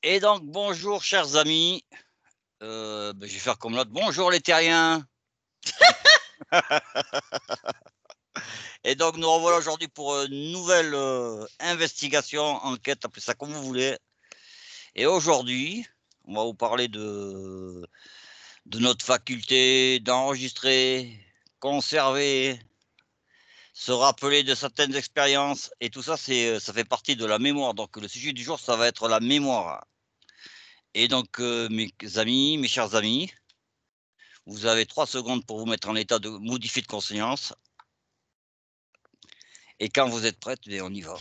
Et donc, bonjour, chers amis. Je vais faire comme l'autre. Bonjour, les terriens. Et donc, nous revoilà aujourd'hui pour une nouvelle investigation, enquête, appelez ça comme vous voulez. Et aujourd'hui, on va vous parler de notre faculté d'enregistrer, conserver, se rappeler de certaines expériences. Et tout ça, ça fait partie de la mémoire. Donc, le sujet du jour, ça va être la mémoire. Et donc, mes amis, mes chers amis, vous avez 3 secondes pour vous mettre en état de modifier de conscience. Et quand vous êtes prête, on y va.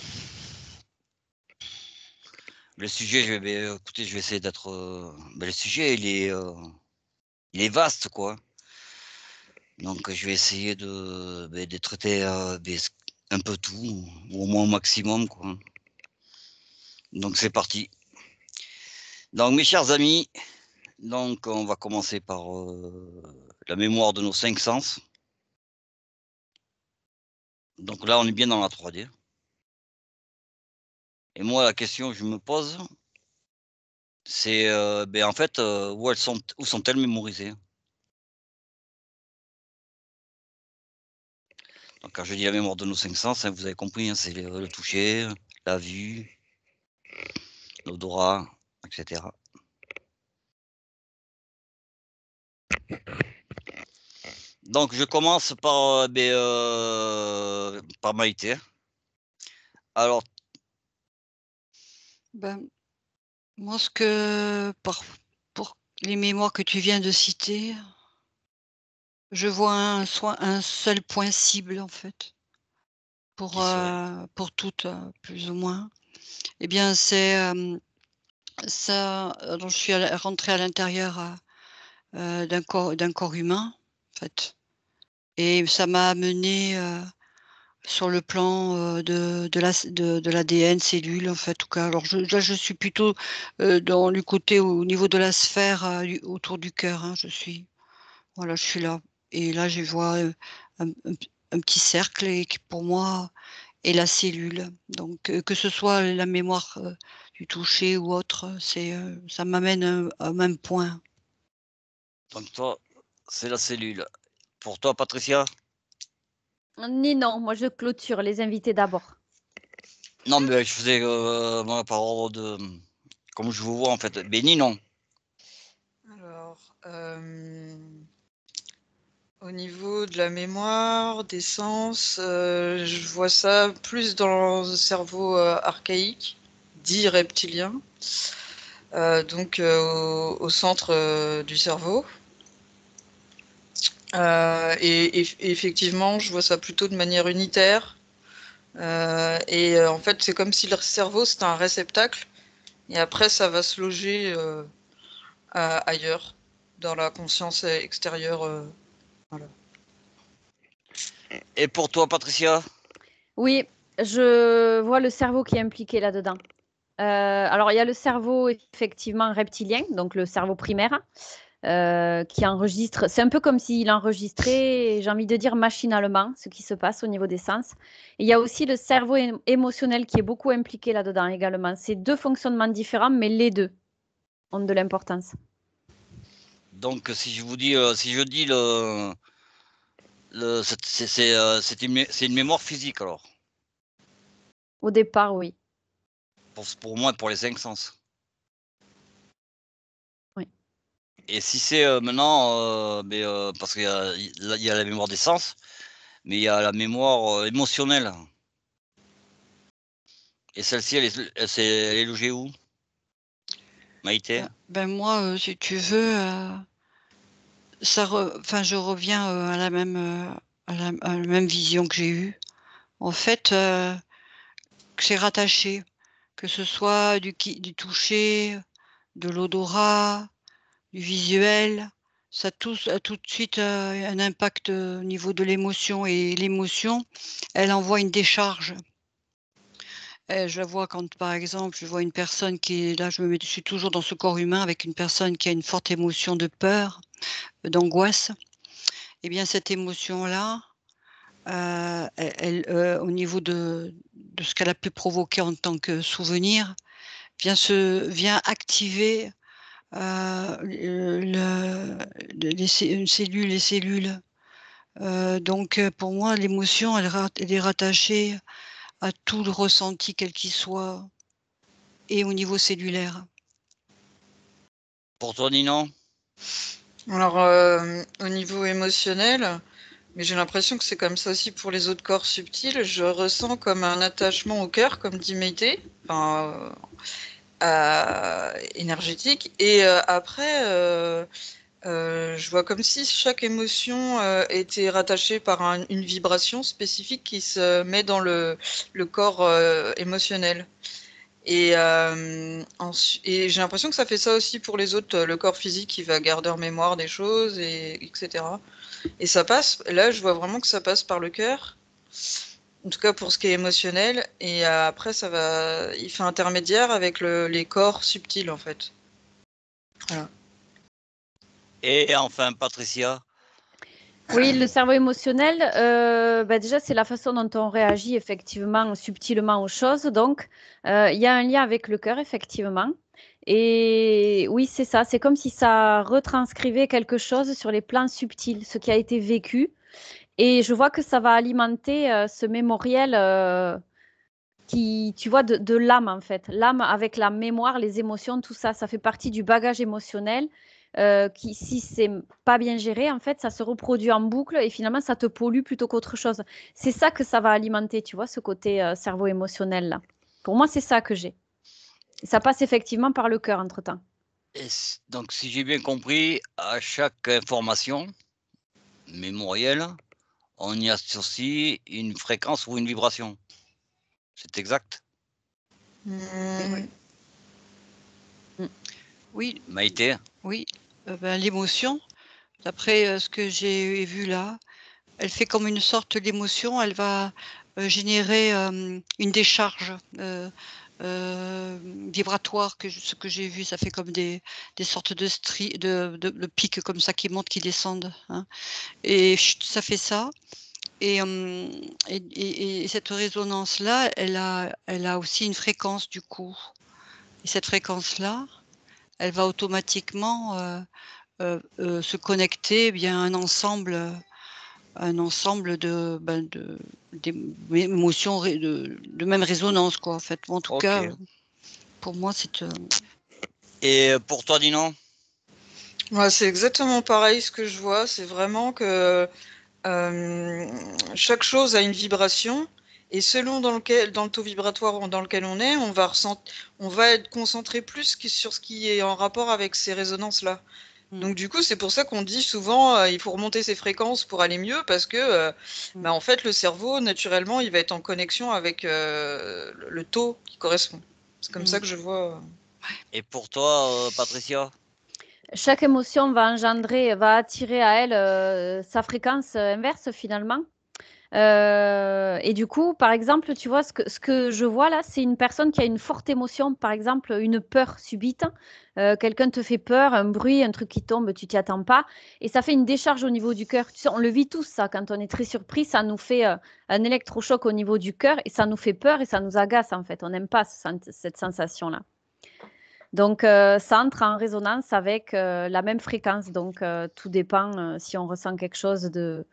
Le sujet, écoutez, je vais essayer d'être. Le sujet, il est vaste, quoi. Donc, je vais essayer de traiter un peu tout, ou au moins au maximum, quoi. Donc, c'est parti. Donc, mes chers amis, donc on va commencer par la mémoire de nos 5 sens. Donc là, on est bien dans la 3D. Et moi, la question que je me pose, c'est en fait, où sont-elles mémorisées? Donc quand je dis la mémoire de nos 5 sens, hein, vous avez compris, hein, c'est le toucher, la vue, l'odorat, etc. Donc je commence par Maïté. Alors, Moi, pour les mémoires que tu viens de citer, je vois un seul point cible, en fait, qui serait? pour toutes, plus ou moins. Eh bien, c'est, ça alors je suis rentrée à l'intérieur, d'un corps humain, en fait, et ça m'a amenée, sur le plan, de l'ADN, cellules, en fait, en tout cas. Alors je suis plutôt, dans du côté au niveau de la sphère, du autour du cœur, hein, voilà, je suis là et là, je vois, un petit cercle et qui pour moi est la cellule. Donc, que ce soit la mémoire, du toucher ou autre, ça m'amène, au même point. Donc toi, c'est la cellule. Pour toi, Patricia? Ni non, moi je clôture les invités d'abord. Non, mais je faisais moi, par ordre de. Comme je vous vois en fait. Mais ni non. Alors, au niveau de la mémoire, des sens, je vois ça plus dans le cerveau archaïque, dit reptilien, donc au centre du cerveau. Et effectivement, je vois ça plutôt de manière unitaire. En fait, c'est comme si le cerveau, c'était un réceptacle, et après, ça va se loger ailleurs, dans la conscience extérieure. Voilà. Et pour toi, Patricia? Oui, je vois le cerveau qui est impliqué là-dedans. Alors il y a le cerveau effectivement reptilien, donc le cerveau primaire, qui enregistre. C'est un peu comme s'il enregistrait, j'ai envie de dire machinalement, ce qui se passe au niveau des sens. Et il y a aussi le cerveau émotionnel qui est beaucoup impliqué là-dedans également. C'est deux fonctionnements différents, mais les deux ont de l'importance. Donc si je vous dis, si je dis c'est une mémoire physique alors. Au départ, oui. Pour moi, pour les 5 sens. Oui. Et si c'est maintenant, parce il y a la mémoire des sens, mais il y a la mémoire émotionnelle. Et celle-ci, elle est logée où? Maïté? Moi, si tu veux, je reviens, à la même vision que j'ai eue. En fait, que c'est rattaché, que ce soit du toucher, de l'odorat, du visuel, ça a tout de suite, un impact, au niveau de l'émotion, et l'émotion, elle envoie une décharge. Je la vois quand, par exemple, je vois une personne qui est là, je suis toujours dans ce corps humain avec une personne qui a une forte émotion de peur, d'angoisse. Et bien cette émotion-là, au niveau de ce qu'elle a pu provoquer en tant que souvenir, vient activer les cellules. Donc, pour moi, l'émotion, elle est rattachée à tout le ressenti, quel qu'il soit, et au niveau cellulaire. Pour toi, Ninon? Alors, au niveau émotionnel, mais j'ai l'impression que c'est comme ça aussi pour les autres corps subtils, je ressens comme un attachement au cœur, comme dit Méité, enfin, énergétique. Et après, je vois comme si chaque émotion était rattachée par une vibration spécifique qui se met dans le corps émotionnel. Et j'ai l'impression que ça fait ça aussi pour les autres, le corps physique qui va garder en mémoire des choses, etc. Et ça passe, là je vois vraiment que ça passe par le cœur, en tout cas pour ce qui est émotionnel, et après il fait intermédiaire avec les corps subtils en fait. Voilà. Et enfin, Patricia? Oui, le cerveau émotionnel, déjà, c'est la façon dont on réagit effectivement subtilement aux choses. Donc, il y a un lien avec le cœur, effectivement. Et oui, c'est ça. C'est comme si ça retranscrivait quelque chose sur les plans subtils, ce qui a été vécu. Et je vois que ça va alimenter ce mémoriel tu vois, de l'âme, en fait. L'âme avec la mémoire, les émotions, tout ça, ça fait partie du bagage émotionnel qui, si c'est pas bien géré, en fait, ça se reproduit en boucle et finalement, ça te pollue plutôt qu'autre chose. C'est ça que ça va alimenter, tu vois, ce côté cerveau émotionnel là. Pour moi, c'est ça que j'ai. Ça passe effectivement par le cœur entre-temps. Donc, si j'ai bien compris, à chaque information mémorielle, on y associe une fréquence ou une vibration. C'est exact? Oui. Maïté? Oui, l'émotion, d'après ce que j'ai vu là, elle fait comme une sorte d'émotion, elle va générer une décharge vibratoire, ce que j'ai vu, ça fait comme des sortes de pics comme ça qui montent, qui descendent, hein. Et ça fait ça. Et, cette résonance-là, elle a aussi une fréquence du coup. Et cette fréquence-là, elle va automatiquement se connecter bien à un ensemble d'émotions de même résonance, quoi, en fait. En tout cas, pour moi, c'est. Et pour toi, Ninon? Ouais, c'est exactement pareil ce que je vois. C'est vraiment que chaque chose a une vibration. Et selon dans le taux vibratoire dans lequel on est, on va être concentré plus sur ce qui est en rapport avec ces résonances-là. Donc du coup, c'est pour ça qu'on dit souvent il faut remonter ses fréquences pour aller mieux, parce que en fait, le cerveau, naturellement, il va être en connexion avec le taux qui correspond. C'est comme ça que je vois. Et pour toi, Patricia? Chaque émotion va attirer à elle sa fréquence inverse finalement. Et du coup, par exemple, tu vois, ce que je vois là, c'est une personne qui a une forte émotion, par exemple, une peur subite. Quelqu'un te fait peur, un bruit, un truc qui tombe, tu t'y attends pas. Et ça fait une décharge au niveau du cœur. Tu sais, on le vit tous, ça. Quand on est très surpris, ça nous fait un électrochoc au niveau du cœur et ça nous fait peur et ça nous agace, en fait. On n'aime pas cette sensation-là. Donc, ça entre en résonance avec la même fréquence. Donc, tout dépend si on ressent quelque chose de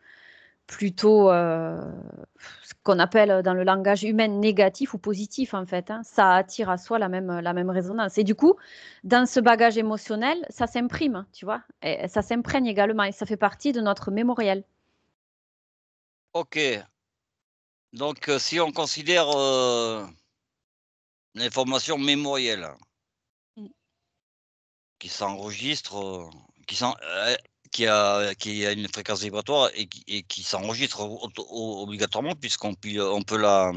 plutôt ce qu'on appelle dans le langage humain négatif ou positif, en fait, hein. Ça attire à soi la même résonance. Et du coup, dans ce bagage émotionnel, ça s'imprime, tu vois, et ça s'imprègne également et ça fait partie de notre mémoriel. Ok. Donc, si on considère l'information mémorielle qui s'enregistre, qui a une fréquence vibratoire et qui s'enregistre obligatoirement, puisqu'on peut la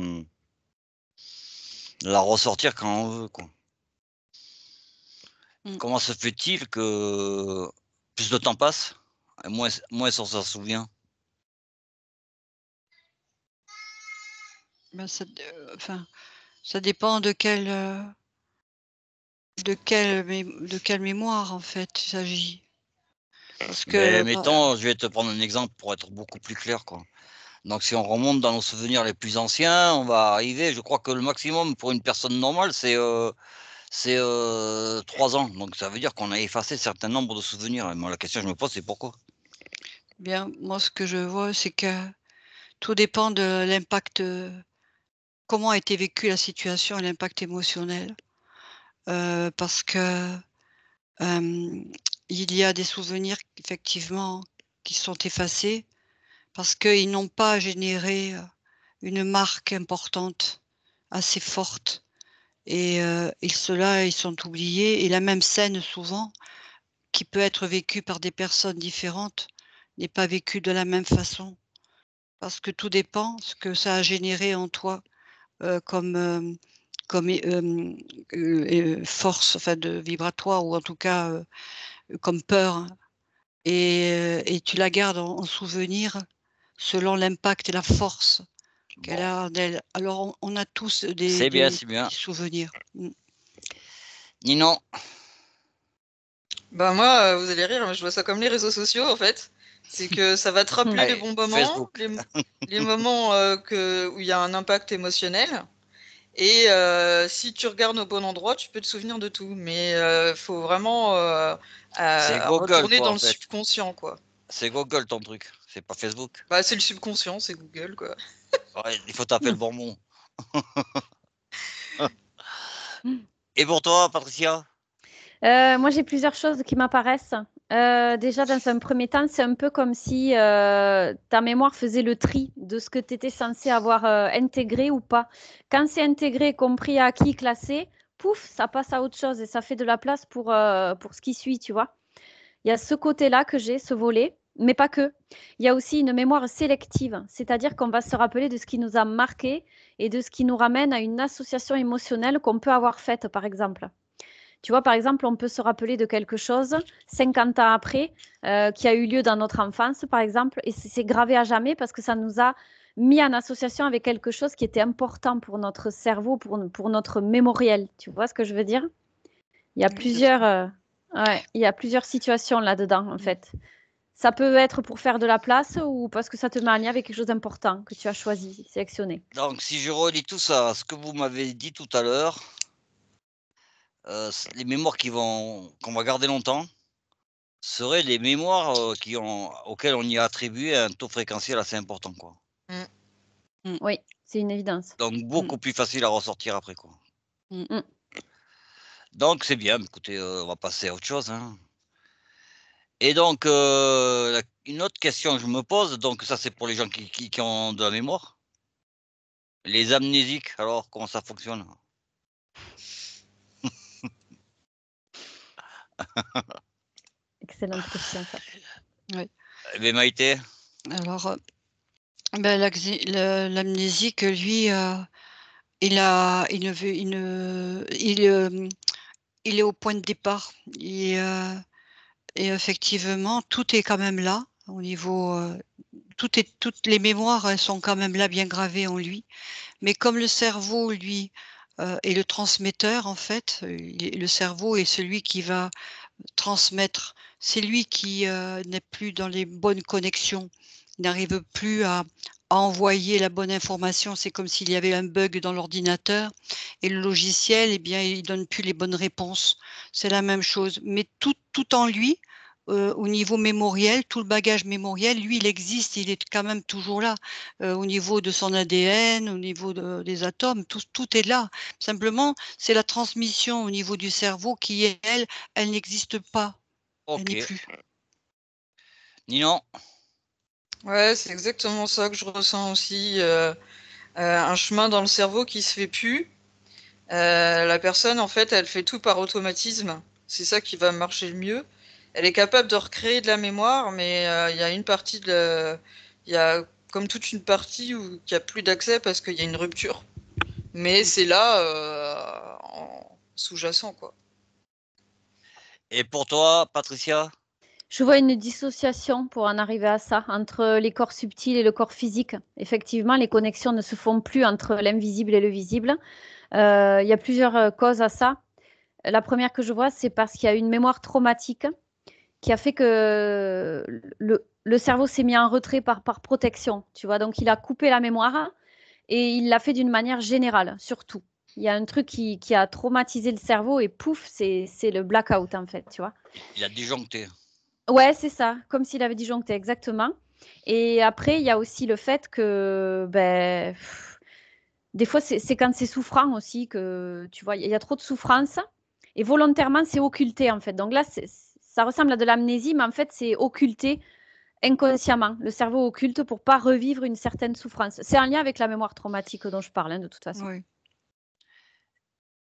ressortir quand on veut, quoi. Comment se fait-il que plus de temps passe et moins on s'en souvient? Ça dépend de quelle mémoire, en fait, il s'agit. Parce Mais que, mettons, je vais te prendre un exemple pour être beaucoup plus clair, quoi. Donc si on remonte dans nos souvenirs les plus anciens, on va arriver, je crois que le maximum pour une personne normale, c'est c'est 3 ans. Donc ça veut dire qu'on a effacé un certain nombre de souvenirs. Et moi, la question que je me pose, c'est pourquoi? Bien, moi, ce que je vois, c'est que tout dépend de l'impact, comment a été vécue la situation et l'impact émotionnel. Parce que, il y a des souvenirs effectivement qui sont effacés parce qu'ils n'ont pas généré, une marque importante, assez forte et ceux-là, ils sont oubliés et la même scène souvent, qui peut être vécue par des personnes différentes, n'est pas vécue de la même façon. Parce que tout dépend ce que ça a généré en toi, comme, force, enfin de vibratoire ou en tout cas, comme peur, hein. Et tu la gardes en souvenir selon l'impact et la force qu'elle Bon, a en elle. Alors on a tous des c'est bien, des c'est bien. petits souvenirs. Mmh. Ninon, Bah moi, vous allez rire, mais je vois ça comme les réseaux sociaux en fait. C'est que ça va te rappeler les allez, bons moments, Facebook. les moments où il y a un impact émotionnel. Et si tu regardes au bon endroit, tu peux te souvenir de tout. Mais faut vraiment C'est Google, retourner toi, dans en le fait. subconscient, quoi. C'est Google ton truc, c'est pas Facebook. Bah, c'est le subconscient, c'est Google, quoi. Ouais, il faut taper le bon mot. Mmh. Et pour toi, Patricia? Moi, j'ai plusieurs choses qui m'apparaissent. Déjà, dans un premier temps, c'est un peu comme si ta mémoire faisait le tri de ce que tu étais censé avoir intégré ou pas. Quand c'est intégré, compris, acquis, classé, pouf, ça passe à autre chose et ça fait de la place pour ce qui suit, tu vois. Il y a ce côté-là que j'ai, ce volet, mais pas que. Il y a aussi une mémoire sélective, c'est-à-dire qu'on va se rappeler de ce qui nous a marqué et de ce qui nous ramène à une association émotionnelle qu'on peut avoir faite, par exemple. Tu vois, par exemple, on peut se rappeler de quelque chose 50 ans après qui a eu lieu dans notre enfance, par exemple, et c'est gravé à jamais parce que ça nous a mis en association avec quelque chose qui était important pour notre cerveau, pour notre mémoriel. Tu vois ce que je veux dire? Il y a Oui, plusieurs, ouais, il y a plusieurs situations là-dedans, en fait. Ça peut être pour faire de la place ou parce que ça te met en lien avec quelque chose d'important que tu as choisi, sélectionné. Donc, si je relis tout ça, ce que vous m'avez dit tout à l'heure, les mémoires qu'on va garder longtemps seraient les mémoires auxquelles on y a attribué un taux fréquentiel assez important, quoi. Oui, c'est une évidence. Donc, beaucoup plus facile à ressortir après, quoi. Mmh. Mm. Donc, c'est bien. Écoutez, on va passer à autre chose, hein. Et donc, une autre question que je me pose, donc ça, c'est pour les gens qui ont de la mémoire. Les amnésiques, alors, comment ça fonctionne? Excellente question, ça. Eh beh, Maïté? Alors, l'amnésique, lui, il est au point de départ et effectivement, tout est quand même là au niveau, toutes les mémoires, elles sont quand même là, bien gravées en lui. Mais comme le cerveau, lui, est le transmetteur, en fait, le cerveau est celui qui va transmettre. C'est lui qui, n'est plus dans les bonnes connexions. Il n'arrive plus à envoyer la bonne information. C'est comme s'il y avait un bug dans l'ordinateur et le logiciel, eh bien, il donne plus les bonnes réponses. C'est la même chose, mais tout en lui, au niveau mémoriel, tout le bagage mémoriel, lui, il existe, il est quand même toujours là, au niveau de son ADN, au niveau des atomes, tout est là. Simplement, c'est la transmission au niveau du cerveau qui, elle n'existe pas, elle n'est OK. plus. Ninon? Ouais, c'est exactement ça que je ressens aussi. Un chemin dans le cerveau qui se fait plus. La personne, en fait, elle fait tout par automatisme. C'est ça qui va marcher le mieux. Elle est capable de recréer de la mémoire, mais il y a une partie il y a comme toute une partie qui a plus d'accès parce qu'il y a une rupture. Mais c'est là, en sous-jacent, quoi. Et pour toi, Patricia? Je vois une dissociation pour en arriver à ça, entre les corps subtils et le corps physique. Effectivement, les connexions ne se font plus entre l'invisible et le visible. Il y a plusieurs causes à ça. La première que je vois, c'est parce qu'il y a une mémoire traumatique qui a fait que le cerveau s'est mis en retrait par protection, tu vois. Donc, il a coupé la mémoire et il l'a fait d'une manière générale, surtout. Il y a un truc qui a traumatisé le cerveau et pouf, c'est le blackout en fait, tu vois. Il a disjoncté. Ouais, c'est ça, comme s'il avait disjoncté, exactement. Et après, il y a aussi le fait que, ben, des fois, c'est quand c'est souffrant aussi que, tu vois, il y a trop de souffrance et volontairement, c'est occulté en fait. Donc là, ça ressemble à de l'amnésie, mais en fait, c'est occulté inconsciemment. Le cerveau occulte pour pas revivre une certaine souffrance. C'est en lien avec la mémoire traumatique dont je parle, hein, de toute façon. Oui.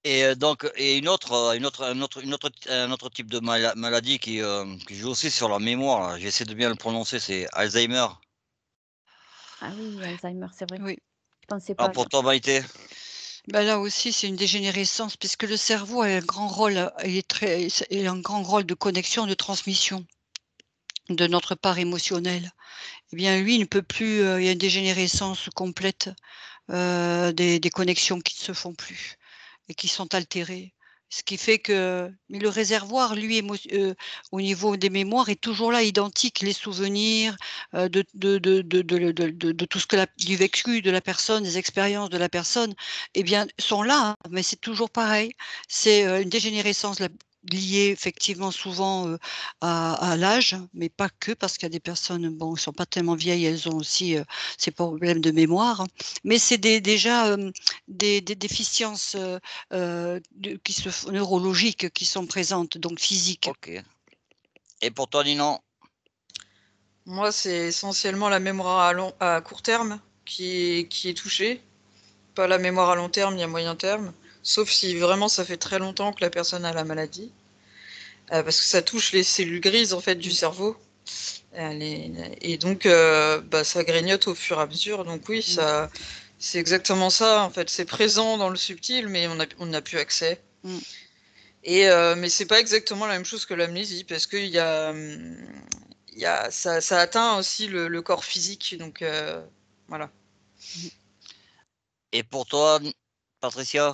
Et donc, et un autre type de maladie qui joue aussi sur la mémoire, là, j'essaie de bien le prononcer, c'est Alzheimer. Ah oui, Alzheimer, c'est vrai. Oui. Je pensais Alors pas. pour toi, Maïté? Ben là aussi, c'est une dégénérescence, puisque le cerveau a un grand rôle, il a un grand rôle de connexion, de transmission de notre part émotionnelle. Eh bien, lui, il ne peut plus, il y a une dégénérescence complète des connexions qui ne se font plus et qui sont altérées. Ce qui fait que mais le réservoir, lui, au niveau des mémoires est toujours là, identique. Les souvenirs, de tout ce que du vécu de la personne, des expériences de la personne, eh bien, sont là, hein, mais c'est toujours pareil. C'est, une dégénérescence liée effectivement souvent, à l'âge, mais pas que, parce qu'il y a des personnes, bon, qui sont pas tellement vieilles, elles ont aussi, ces problèmes de mémoire, hein. Mais c'est déjà, des déficiences, neurologiques qui sont présentes, donc physiques. Ok. Et pour toi, Ninon? Moi, c'est essentiellement la mémoire à court terme qui est touchée, pas la mémoire à long terme ni à moyen terme, sauf si vraiment ça fait très longtemps que la personne a la maladie, parce que ça touche les cellules grises en fait du cerveau. Et donc, bah, ça grignote au fur et à mesure. Donc oui, ça, c'est exactement ça en fait. C'est présent dans le subtil, mais on n'a plus accès. Mmh. Et mais c'est pas exactement la même chose que l'amnésie, parce qu'il y a, ça atteint aussi le corps physique, donc voilà. Et pour toi, Patricia?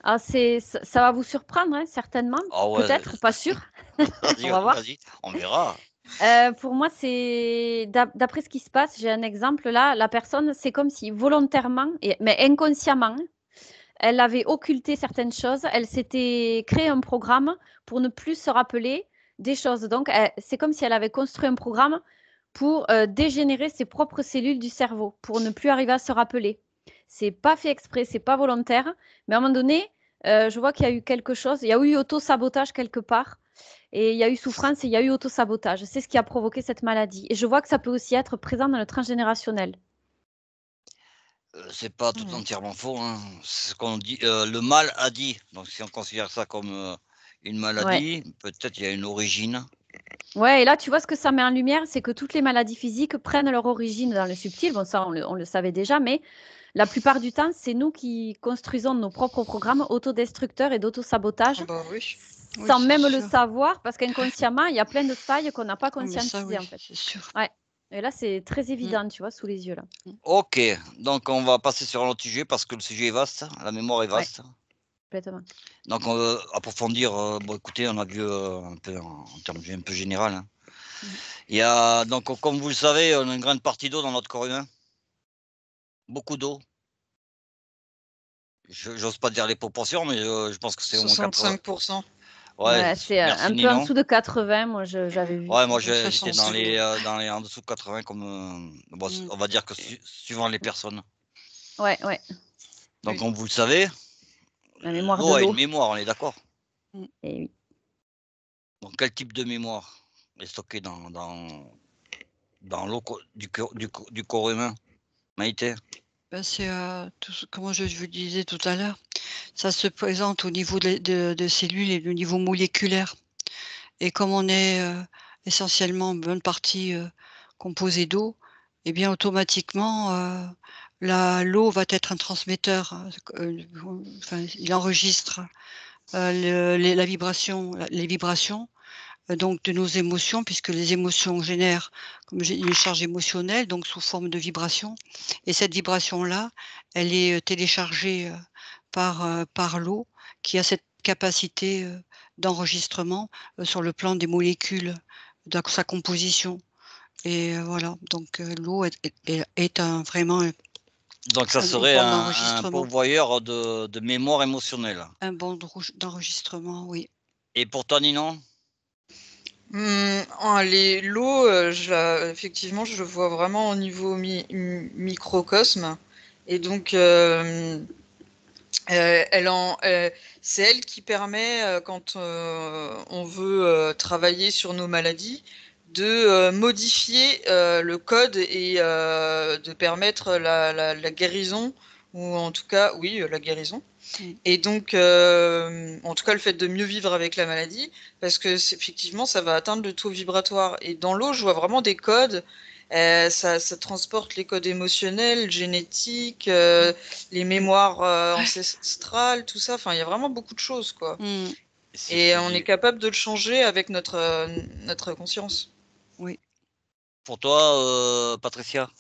Ah, ça va vous surprendre, hein, certainement. Ah ouais, Peut-être, pas sûr. vas-y, On va voir. vas-y, on verra. Pour moi, c'est d'après ce qui se passe, j'ai un exemple là. La personne, c'est comme si volontairement, mais inconsciemment, elle avait occulté certaines choses. Elle s'était créé un programme pour ne plus se rappeler des choses. Donc, c'est comme si elle avait construit un programme pour dégénérer ses propres cellules du cerveau, pour ne plus arriver à se rappeler. C'est pas fait exprès, c'est pas volontaire, mais à un moment donné, je vois qu'il y a eu quelque chose, il y a eu auto-sabotage quelque part, et il y a eu souffrance et il y a eu auto-sabotage. C'est ce qui a provoqué cette maladie. Et je vois que ça peut aussi être présent dans le transgénérationnel. C'est pas tout entièrement faux, hein. C'est ce qu'on dit, le mal a dit. Donc si on considère ça comme une maladie, peut-être il y a une origine. Ouais, et là, tu vois, ce que ça met en lumière, c'est que toutes les maladies physiques prennent leur origine dans le subtil. Bon, ça, on le savait déjà, mais la plupart du temps, c'est nous qui construisons nos propres programmes autodestructeurs et d'auto-sabotage Ah bah oui. sans Oui, même c'est le sûr. savoir, parce qu'inconsciemment, il y a plein de failles qu'on n'a pas Ah mais ça, conscientisées, oui, en fait. c'est sûr. Ouais. Et là, c'est très évident, tu vois, sous les yeux, là. Ok, donc on va passer sur un autre sujet parce que le sujet est vaste, la mémoire est Ouais. vaste. Complètement. Donc on va approfondir, bon écoutez, on a vu un peu en termes un peu général, hein. Il y a donc comme vous le savez, on a une grande partie d'eau dans notre corps humain. Beaucoup d'eau. J'ose pas dire les proportions, mais je pense que c'est au moins 80. 65%. Ouais, Ouais, c'est merci un peu en Ninon. dessous de 80, moi, j'avais vu. Ouais, moi j'étais 66. dans les en dessous de 80 comme bon, on va dire que suivant les personnes. Ouais, ouais. Donc Oui. comme vous le savez, La mémoire de l'eau a une l'eau. mémoire, on est d'accord? Et oui. Donc quel type de mémoire est stocké dans l'eau du corps humain, Maïté? Ben, c'est, comment je vous disais tout à l'heure, ça se présente au niveau de cellules et au niveau moléculaire. Et comme on est, essentiellement en bonne partie, composé d'eau, eh bien automatiquement, l'eau va être un transmetteur, enfin il enregistre, la vibration, les vibrations, donc de nos émotions, puisque les émotions génèrent, comme j'ai une charge émotionnelle, donc sous forme de vibration, et cette vibration-là, elle est, téléchargée, par l'eau qui a cette capacité, d'enregistrement, sur le plan des molécules, de sa composition et voilà, donc l'eau est un vraiment Donc, ça Un serait bon un d'enregistrement. pourvoyeur de mémoire émotionnelle. Un bon d'enregistrement, oui. Et pour toi, Ninon? Les lots, effectivement, je le vois vraiment au niveau microcosme. Et donc, c'est elle qui permet, quand on veut travailler sur nos maladies, de modifier le code et de permettre la guérison, ou en tout cas, oui, la guérison. Et donc, en tout cas, le fait de mieux vivre avec la maladie, parce que effectivement, ça va atteindre le taux vibratoire. Et dans l'eau, je vois vraiment des codes. Ça transporte les codes émotionnels, génétiques, les mémoires ancestrales, tout ça. Enfin, il y a vraiment beaucoup de choses, quoi. Et on est capable de le changer avec notre conscience. Oui. Pour toi, Patricia?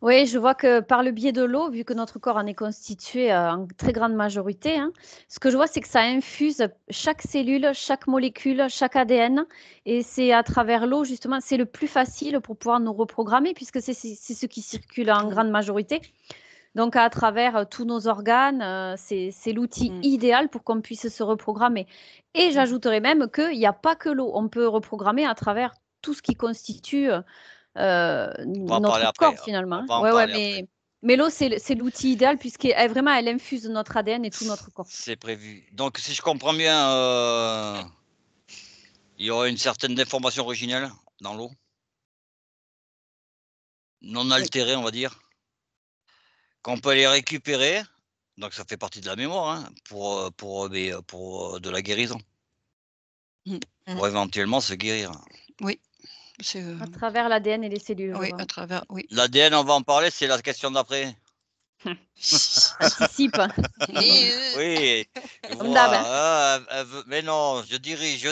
Oui, je vois que par le biais de l'eau, vu que notre corps en est constitué en très grande majorité, hein, ce que je vois, c'est que ça infuse chaque cellule, chaque molécule, chaque ADN. Et c'est à travers l'eau, justement, c'est le plus facile pour pouvoir nous reprogrammer, puisque c'est ce qui circule en grande majorité. Donc, à travers tous nos organes, c'est l'outil idéal pour qu'on puisse se reprogrammer. Et j'ajouterais même qu'il n'y a pas que l'eau. On peut reprogrammer à travers tout ce qui constitue notre corps, finalement. Mais l'eau, c'est l'outil idéal puisqu'elle vraiment, elle infuse notre ADN et tout notre corps. C'est prévu. Donc, si je comprends bien, il y aura une certaine information originelle dans l'eau, non altérée, on va dire, qu'on peut aller récupérer. Donc, ça fait partie de la mémoire, hein, pour de la guérison. Pour éventuellement se guérir. Oui. À travers l'ADN et les cellules. Oui, à travers, oui. L'ADN, on va en parler, c'est la question d'après. Anticipe. Oui. Mais non, je dirige.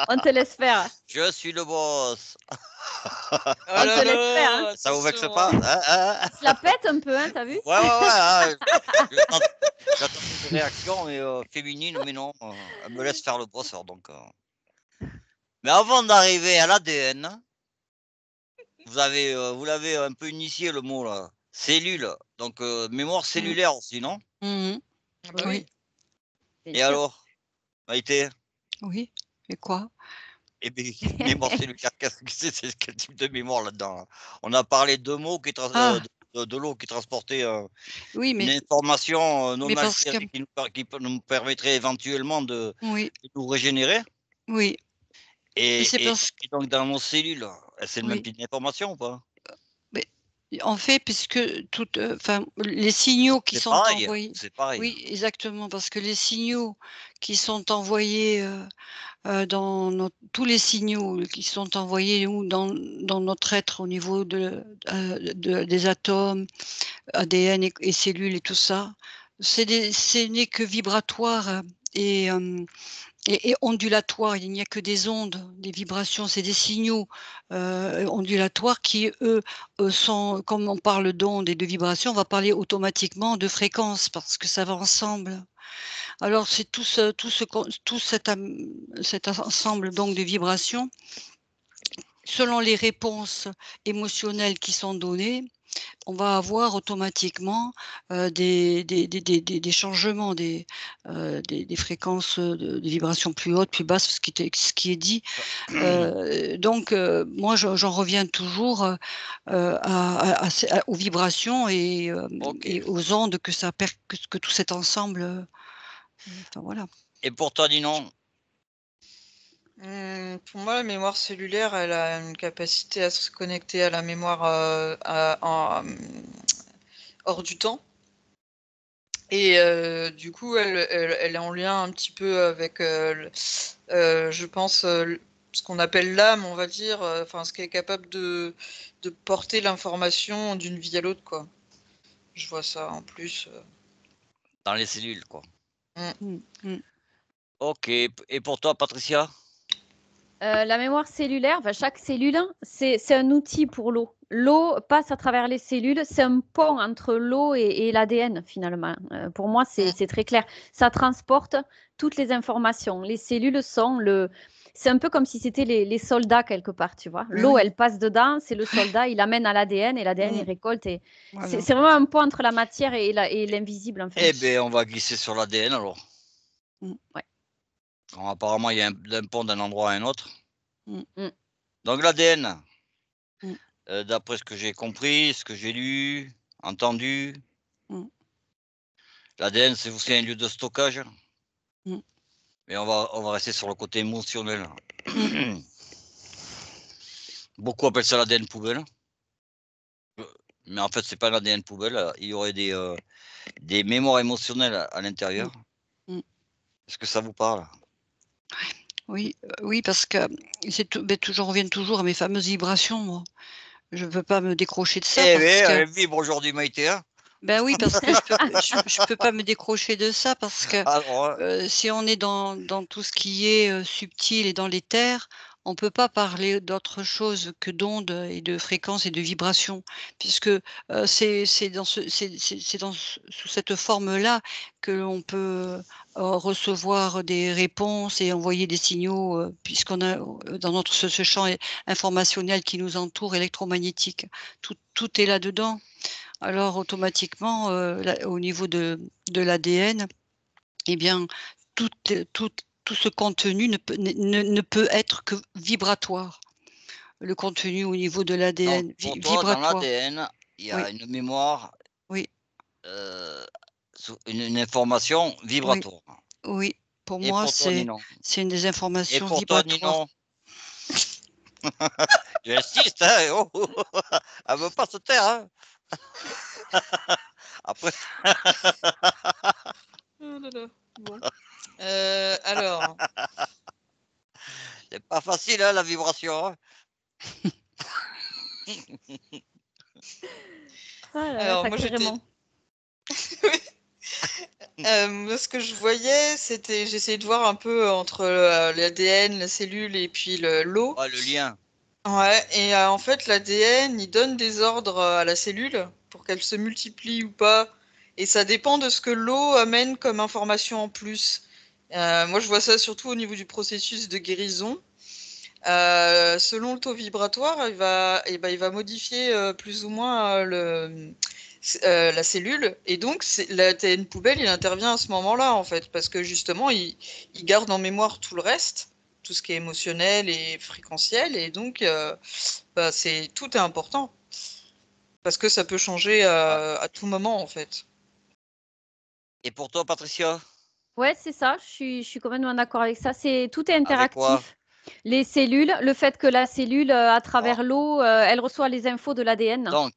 On te laisse faire. Je suis le boss. On te laisse faire. Hein. Ça vous vexe pas, Tu te la pète un peu, hein, t'as vu? Ouais. J'attends une réaction féminine, mais non, elle me laisse faire le bosseur. Donc, Mais avant d'arriver à l'ADN, vous l'avez un peu initié le mot là, cellule, donc mémoire cellulaire aussi, non? Bah oui. Et alors, Maïté? Oui, et quoi? Eh bien, mémoire cellulaire, qu'est-ce que c'est quel type de mémoire là-dedans? On a parlé de mots de l'eau qui transportait une information non altérée qui nous permettrait éventuellement de nous régénérer. Oui. Et donc dans nos cellules, c'est le même type d'information ou pas? En fait, puisque les signaux qui sont envoyés. C'est pareil. Oui, exactement, parce que les signaux qui sont envoyés tous les signaux qui sont envoyés dans notre être au niveau des atomes, ADN et cellules et tout ça, ce n'est que vibratoire et ondulatoire. Il n'y a que des ondes, des vibrations, c'est des signaux ondulatoires qui, eux, sont, comme on parle d'ondes et de vibrations, on va parler automatiquement de fréquences parce que ça va ensemble. Alors c'est tout cet ensemble donc de vibrations, selon les réponses émotionnelles qui sont données, on va avoir automatiquement des changements, des fréquences de vibrations plus hautes, plus basses, ce qui est dit. Donc moi j'en reviens toujours aux vibrations et aux ondes que tout cet ensemble. Enfin, voilà. Et pour toi, Ninon? Pour moi, la mémoire cellulaire, elle a une capacité à se connecter à la mémoire hors du temps. Et du coup, elle est en lien un petit peu avec, je pense, ce qu'on appelle l'âme, on va dire, ce qui est capable de porter l'information d'une vie à l'autre, quoi. Je vois ça en plus. Dans les cellules, quoi. Ok. Et pour toi, Patricia? La mémoire cellulaire, chaque cellule, c'est un outil pour l'eau. L'eau passe à travers les cellules, c'est un pont entre l'eau et l'ADN finalement. Pour moi, c'est très clair. Ça transporte toutes les informations. Les cellules sont c'est un peu comme si c'était les soldats quelque part, tu vois. L'eau, elle passe dedans, c'est le soldat, il amène à l'ADN et l'ADN, il récolte. Et Voilà. c'est vraiment un pont entre la matière et l'invisible, en fait. Eh bien, on va glisser sur l'ADN alors. Ouais. Alors, apparemment, il y a un pont d'un endroit à un autre. Mm. Donc l'ADN, Mm. d'après ce que j'ai compris, ce que j'ai lu, entendu, l'ADN, c'est aussi un lieu de stockage. Mais on va rester sur le côté émotionnel. Beaucoup appellent ça l'ADN poubelle. Mais en fait, c'est pas l'ADN poubelle. Il y aurait des mémoires émotionnelles à l'intérieur. Est-ce que ça vous parle? Oui, parce que j'en reviens toujours à mes fameuses vibrations, moi. Je ne peux pas me décrocher de ça. Eh parce bien, que... elle vibre aujourd'hui, Maïté. Hein, ben oui, parce que je peux pas me décrocher de ça, parce que alors, si on est dans tout ce qui est subtil et dans l'éther, on peut pas parler d'autre chose que d'ondes et de fréquences et de vibrations, puisque c'est sous cette forme-là que l'on peut recevoir des réponses et envoyer des signaux, puisqu'on a dans notre ce champ informationnel qui nous entoure, électromagnétique. Tout est là-dedans. Alors automatiquement, au niveau de l'ADN, eh bien, tout ce contenu ne peut être que vibratoire. Le contenu au niveau de l'ADN donc, pour toi, dans vibratoire. l'ADN, il y a Oui. une mémoire, Oui. Une information vibratoire. Oui. Pour Et moi, pour toi, c'est Ninon? des Et informations pour toi, vibratoires. Ninon? J'insiste, hein, oh, elle veut pas se taire, hein. Après. Oh là là. Bon. Alors, C'est pas facile, hein, la vibration. Hein. Ah là là, alors moi sacré j'étais. Raymond. Moi, ce que je voyais, c'était, j'essayais de voir un peu entre l'ADN, la cellule et puis l'eau. Ouais, le lien. Ouais, et en fait, l'ADN, il donne des ordres à la cellule pour qu'elle se multiplie ou pas. Et ça dépend de ce que l'eau amène comme information en plus. Moi, je vois ça surtout au niveau du processus de guérison. Selon le taux vibratoire, il va modifier plus ou moins la cellule. Et donc, l'ADN poubelle, il intervient à ce moment-là, en fait, parce que justement, il garde en mémoire tout le reste, tout ce qui est émotionnel et fréquentiel. Et donc, tout est important. Parce que ça peut changer à tout moment, en fait. Et pour toi, Patricia? Ouais, c'est ça, je suis complètement d'accord avec ça. Tout est Avec quoi? interactif. Les cellules, le fait que la cellule, à travers l'eau, elle reçoit les infos de l'ADN. Donc,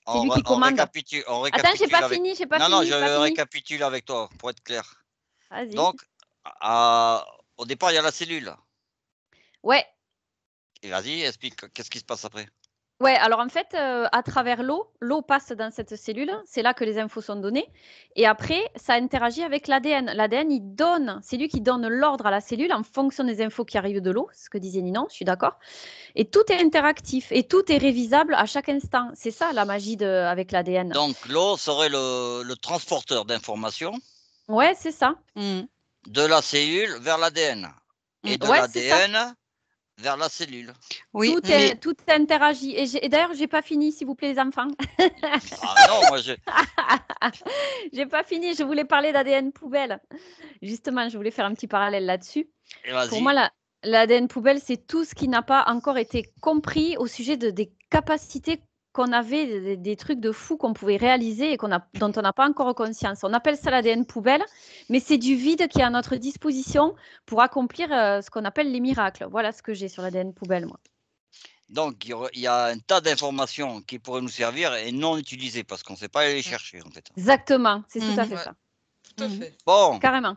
C'est lui qui on commande. récapitule, Attends, j'ai pas avec. fini, j'ai pas Non, non, fini, je j'ai pas fini. récapitule avec toi pour être clair. Vas-y. Donc, au départ, il y a la cellule. Ouais. Et vas-y, explique, qu'est-ce qui se passe après? Ouais, alors en fait, à travers l'eau passe dans cette cellule, c'est là que les infos sont données. Et après, ça interagit avec l'ADN. L'ADN, c'est lui qui donne l'ordre à la cellule en fonction des infos qui arrivent de l'eau, ce que disait Ninon, je suis d'accord. Et tout est interactif et tout est révisable à chaque instant. C'est ça la magie avec l'ADN. Donc, l'eau serait le transporteur d'informations. Ouais, c'est ça. De la cellule vers l'ADN. Et de l'ADN vers la cellule. Oui, tout interagit. Et d'ailleurs, j'ai pas fini, s'il vous plaît, les enfants. Ah non, moi je. J'ai pas fini, je voulais parler d'ADN poubelle. Justement, je voulais faire un petit parallèle là-dessus. Pour moi, l'ADN poubelle, c'est tout ce qui n'a pas encore été compris au sujet des capacités qu'on avait, des trucs de fou qu'on pouvait réaliser et dont on n'a pas encore conscience. On appelle ça l'ADN poubelle, mais c'est du vide qui est à notre disposition pour accomplir ce qu'on appelle les miracles. Voilà ce que j'ai sur l'ADN poubelle, moi. Donc, il y a un tas d'informations qui pourraient nous servir et non utilisées parce qu'on ne sait pas aller les chercher, en fait. Exactement, c'est tout à fait ça. Tout à fait. Bon. Carrément.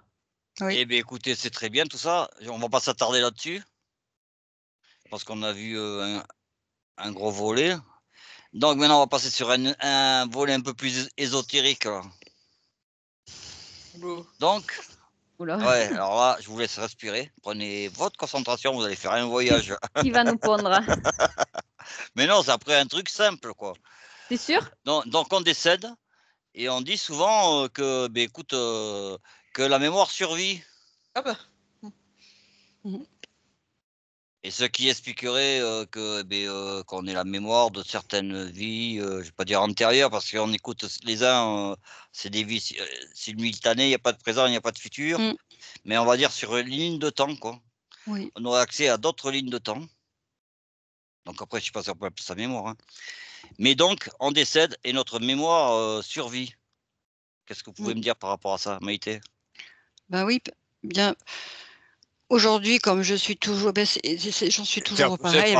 Oui. Eh bien, écoutez, c'est très bien tout ça. On ne va pas s'attarder là-dessus parce qu'on a vu un gros volet. Donc, maintenant, on va passer sur un volet un peu plus ésotérique. Donc, ouais, alors là, je vous laisse respirer. Prenez votre concentration, vous allez faire un voyage. Qui va nous pondre? Mais non, c'est après un truc simple, quoi. T'es sûr? Donc, on décède et on dit souvent que, ben, écoute, que la mémoire survit. Ah bah. Et ce qui expliquerait qu'on ait la mémoire de certaines vies, je ne vais pas dire antérieures, parce qu'on écoute les uns, c'est des vies simultanées, il n'y a pas de présent, il n'y a pas de futur. Mm. Mais on va dire sur une ligne de temps, quoi. Oui. On aurait accès à d'autres lignes de temps. Donc après, je ne sais pas si on peut appeler ça mémoire. Hein. Mais donc, on décède et notre mémoire survit. Qu'est-ce que vous pouvez me dire par rapport à ça, Maïté? Ben oui, bien. Aujourd'hui, comme je suis toujours, j'en suis toujours pareil.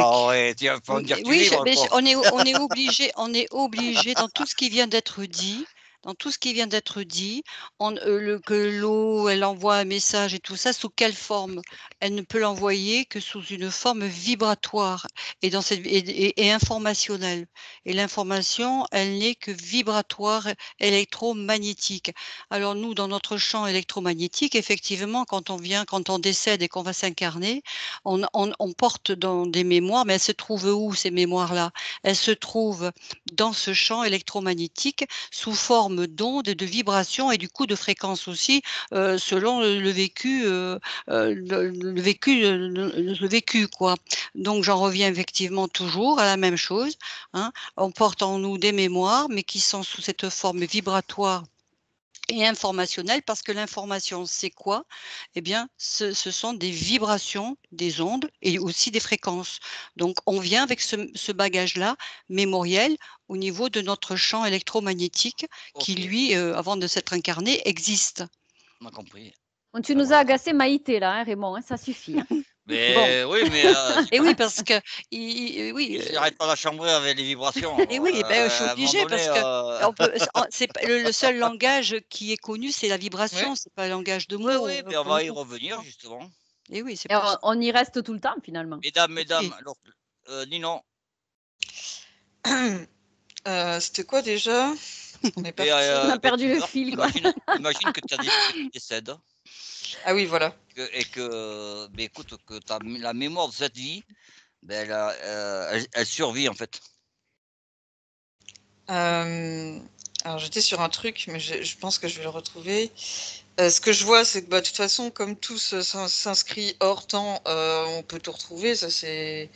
Tu vas pas me dire que tu Oui, vibres, quoi. on est obligé dans tout ce qui vient d'être dit. Dans tout ce qui vient d'être dit, que l'eau, elle envoie un message et tout ça, sous quelle forme? Elle ne peut l'envoyer que sous une forme vibratoire et dans cette et informationnelle. Et l'information, elle n'est que vibratoire, électromagnétique. Alors nous, dans notre champ électromagnétique, effectivement, quand on décède et qu'on va s'incarner, on porte dans des mémoires, mais elles se trouvent où ces mémoires-là? Elles se trouvent dans ce champ électromagnétique sous forme d'ondes et de vibrations et du coup de fréquences aussi, selon le vécu quoi. Donc j'en reviens effectivement toujours à la même chose, hein. On porte en nous des mémoires, mais qui sont sous cette forme vibratoire et informationnelle, parce que l'information, c'est quoi? Eh bien, ce sont des vibrations, des ondes et aussi des fréquences. Donc on vient avec ce bagage-là mémoriel au niveau de notre champ électromagnétique qui Ok, lui, avant de s'être incarné, existe. on a compris. Bon, tu Ben nous as voilà. agacé Maïté là, hein, Raymond, hein, ça suffit. Hein. Mais oui, mais Et oui, parce que oui, j'arrête pas de la chambrer avec les vibrations. et oui, ben, je suis À un moment obligée donné, parce que on peut c'est pas le seul langage qui est connu, c'est la vibration, Ouais. c'est pas un langage de oui, mots, oui, mais on pour le va y coup. revenir justement. Et oui, c'est Et pour ça. on y reste tout le temps finalement. Mesdames, OK. alors, Ninon, C'était quoi déjà? On est et, parti. On a ben, perdu le fil, quoi. imagine que tu décèdes Ah oui, voilà. ben, écoute, que la mémoire de cette vie, ben, elle survit en fait. Alors j'étais sur un truc, mais je pense que je vais le retrouver. Ce que je vois, c'est que de toute façon, comme tout s'inscrit hors temps, on peut tout retrouver. Ça c'est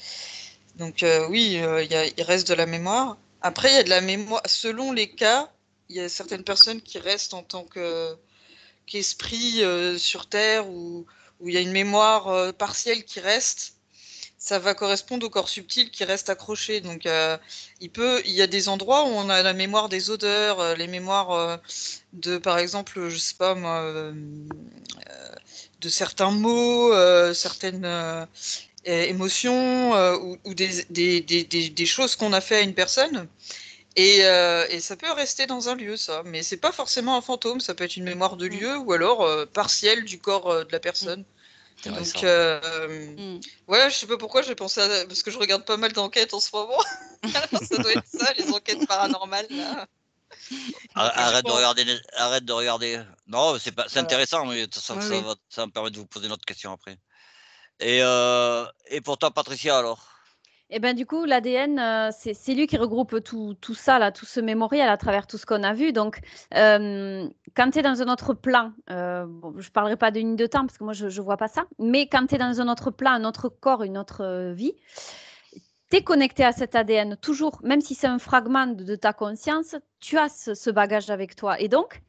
donc oui, il reste de la mémoire. Après, il y a de la mémoire. Selon les cas, il y a certaines personnes qui restent en tant qu'esprit sur Terre, où il y a une mémoire partielle qui reste. Ça va correspondre au corps subtil qui reste accroché. Donc, il y a des endroits où on a la mémoire des odeurs, les mémoires par exemple, je sais pas moi, de certains mots, certaines émotions, ou des choses qu'on a fait à une personne. Et ça peut rester dans un lieu, ça. Mais c'est pas forcément un fantôme, ça peut être une mémoire de lieu ou alors partielle du corps de la personne. Donc, ouais, je sais pas pourquoi j'ai pensé à... Parce que je regarde pas mal d'enquêtes en ce moment. Alors, ça doit être ça, les enquêtes paranormales, là. Arrête de regarder. Non, c'est intéressant, mais ça Oui. va me permettre de vous poser une autre question après. Et pour toi, Patricia, alors? Et ben du coup, l'ADN, c'est lui qui regroupe tout ça, là, tout ce mémorial à travers tout ce qu'on a vu. Donc, quand tu es dans un autre plan, bon, je ne parlerai pas de ligne de temps parce que moi, je ne vois pas ça, mais quand tu es dans un autre plan, un autre corps, une autre vie, tu es connecté à cet ADN toujours, même si c'est un fragment de ta conscience, tu as ce bagage avec toi. Et donc,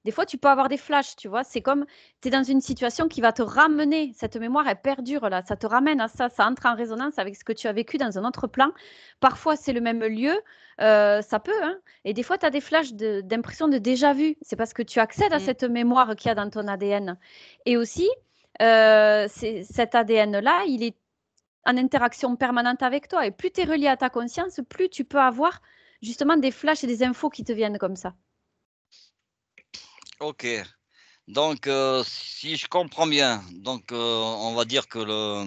des fois, tu peux avoir des flashs, tu vois. C'est comme tu es dans une situation qui va te ramener. Cette mémoire, elle perdure là. Ça te ramène à ça. Ça entre en résonance avec ce que tu as vécu dans un autre plan. Parfois, c'est le même lieu. Ça peut. Hein. Et des fois, tu as des flashs d'impression de déjà vu. C'est parce que tu accèdes à cette mémoire qu'il y a dans ton ADN. Et aussi, cet ADN-là, il est en interaction permanente avec toi. Et plus tu es relié à ta conscience, plus tu peux avoir justement des flashs et des infos qui te viennent comme ça. Ok. Donc, si je comprends bien, donc on va dire que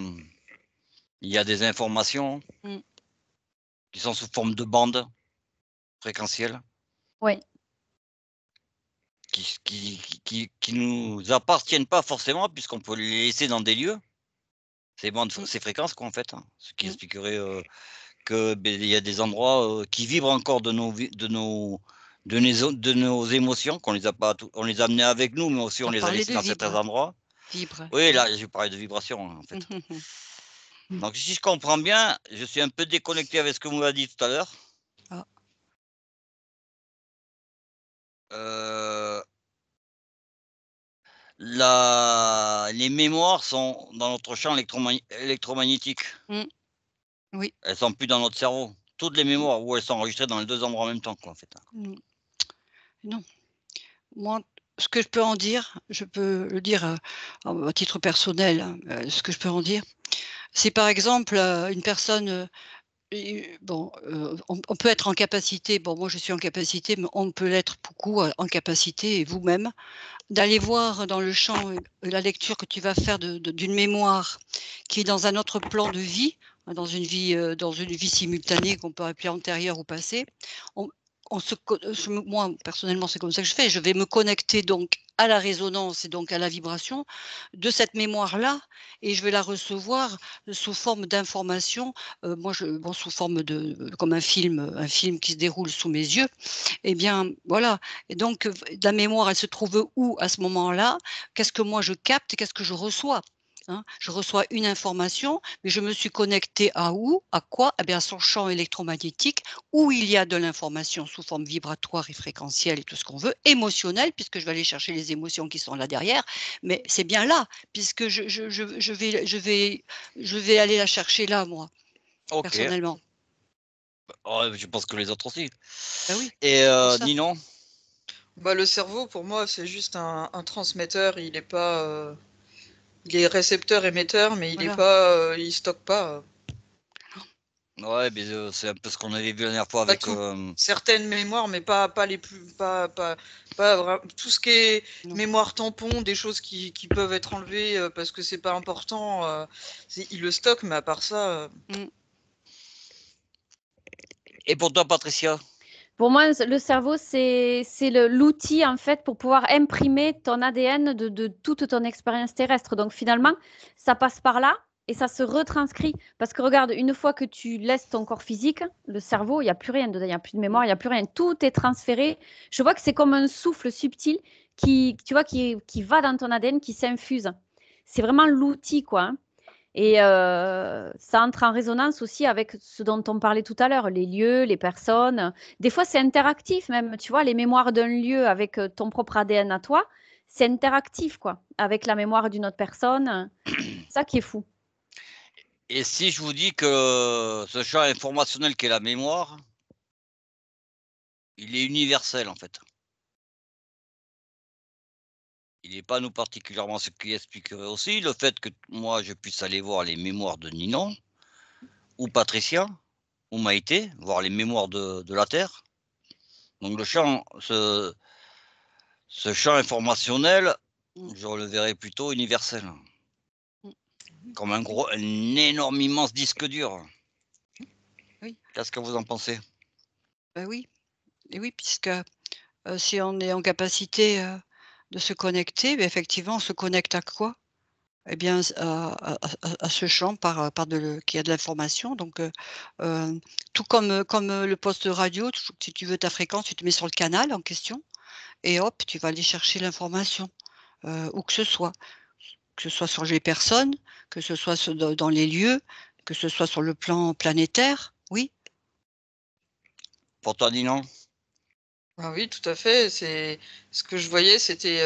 il y a des informations qui sont sous forme de bandes fréquentielles Oui. qui nous appartiennent pas forcément, puisqu'on peut les laisser dans des lieux. Ces bandes, ces fréquences, quoi, en fait. Hein. Ce qui expliquerait que il y a des endroits qui vibrent encore de nos émotions, qu'on les a pas, on les a amenées avec nous, mais aussi on les a laissées dans certains endroits. Vibre. Oui, là, je parlais de vibration, en fait. Donc, si je comprends bien, je suis un peu déconnecté avec ce que vous m'avez dit tout à l'heure. Ah. Les mémoires sont dans notre champ électromagnétique. Oui. Elles sont plus dans notre cerveau. Toutes les mémoires, où elles sont enregistrées dans les deux endroits en même temps, quoi, en fait. Non. Moi, ce que je peux en dire, je peux le dire à titre personnel, hein, ce que je peux en dire, c'est par exemple une personne. On peut être en capacité, bon, moi je suis en capacité, mais on peut l'être beaucoup en capacité, et vous-même, d'aller voir dans le champ la lecture que tu vas faire d'une mémoire qui est dans un autre plan de vie, hein, dans une vie simultanée qu'on peut appeler antérieure ou passée. Moi, personnellement, c'est comme ça que je fais. Je vais me connecter donc à la résonance et donc à la vibration de cette mémoire-là, et je vais la recevoir sous forme d'information. Sous forme comme un film qui se déroule sous mes yeux. Eh bien, voilà. Et donc, la mémoire, elle se trouve où à ce moment-là? Qu'est-ce que moi je capte et qu'est-ce que je reçois? Hein? Je reçois une information, mais je me suis connectée à où? À quoi? Eh bien, à son champ électromagnétique, où il y a de l'information sous forme vibratoire et fréquentielle et tout ce qu'on veut, émotionnelle, puisque je vais aller chercher les émotions qui sont là derrière. Mais c'est bien là, puisque je vais aller la chercher là, moi, personnellement. Oh, je pense que les autres aussi. Ben oui. Et Pour ça. Ninon? Bah, le cerveau, pour moi, c'est juste un transmetteur. Il est pas, il est récepteur-émetteur, mais il est Voilà. pas, il stocke pas. Ouais, mais c'est un peu ce qu'on avait vu la dernière fois Pas avec. tout. Certaines mémoires, mais pas les plus, pas tout ce qui est Non. mémoire tampon, des choses qui peuvent être enlevées parce que c'est pas important. Il le stocke, mais à part ça. Et pour toi, Patricia? Pour moi, le cerveau, c'est l'outil en fait pour pouvoir imprimer ton ADN de toute ton expérience terrestre. Donc finalement, ça passe par là et ça se retranscrit. Parce que regarde, une fois que tu laisses ton corps physique, le cerveau, il n'y a plus rien dedans, il n'y a plus de mémoire, il n'y a plus rien. Tout est transféré. Je vois que c'est comme un souffle subtil qui va dans ton ADN, qui s'infuse. C'est vraiment l'outil, quoi. Hein. Et ça entre en résonance aussi avec ce dont on parlait tout à l'heure, les lieux, les personnes. Des fois, c'est interactif même, tu vois, les mémoires d'un lieu avec ton propre ADN à toi, c'est interactif, quoi, avec la mémoire d'une autre personne. Ça qui est fou. Et si je vous dis que ce champ informationnel qu'est la mémoire, il est universel, en fait. Il n'est pas nous particulièrement, ce qui expliquerait aussi le fait que moi, je puisse aller voir les mémoires de Ninon, ou Patricia, ou Maïté, voir les mémoires de la Terre. Donc ce champ informationnel, je le verrais plutôt universel. Comme un énorme, immense disque dur. Oui. Qu'est-ce que vous en pensez? Ben oui. Et oui, puisque si on est en capacité de se connecter, ben effectivement, on se connecte à quoi? Eh bien, à ce champ qui a de l'information. Donc, tout comme le poste de radio, si tu veux ta fréquence, tu te mets sur le canal en question et hop, tu vas aller chercher l'information, où que ce soit sur les personnes, que ce soit dans les lieux, que ce soit sur le plan planétaire, oui. Pour toi, Ninon? Ah oui, tout à fait. C'est ce que je voyais, c'était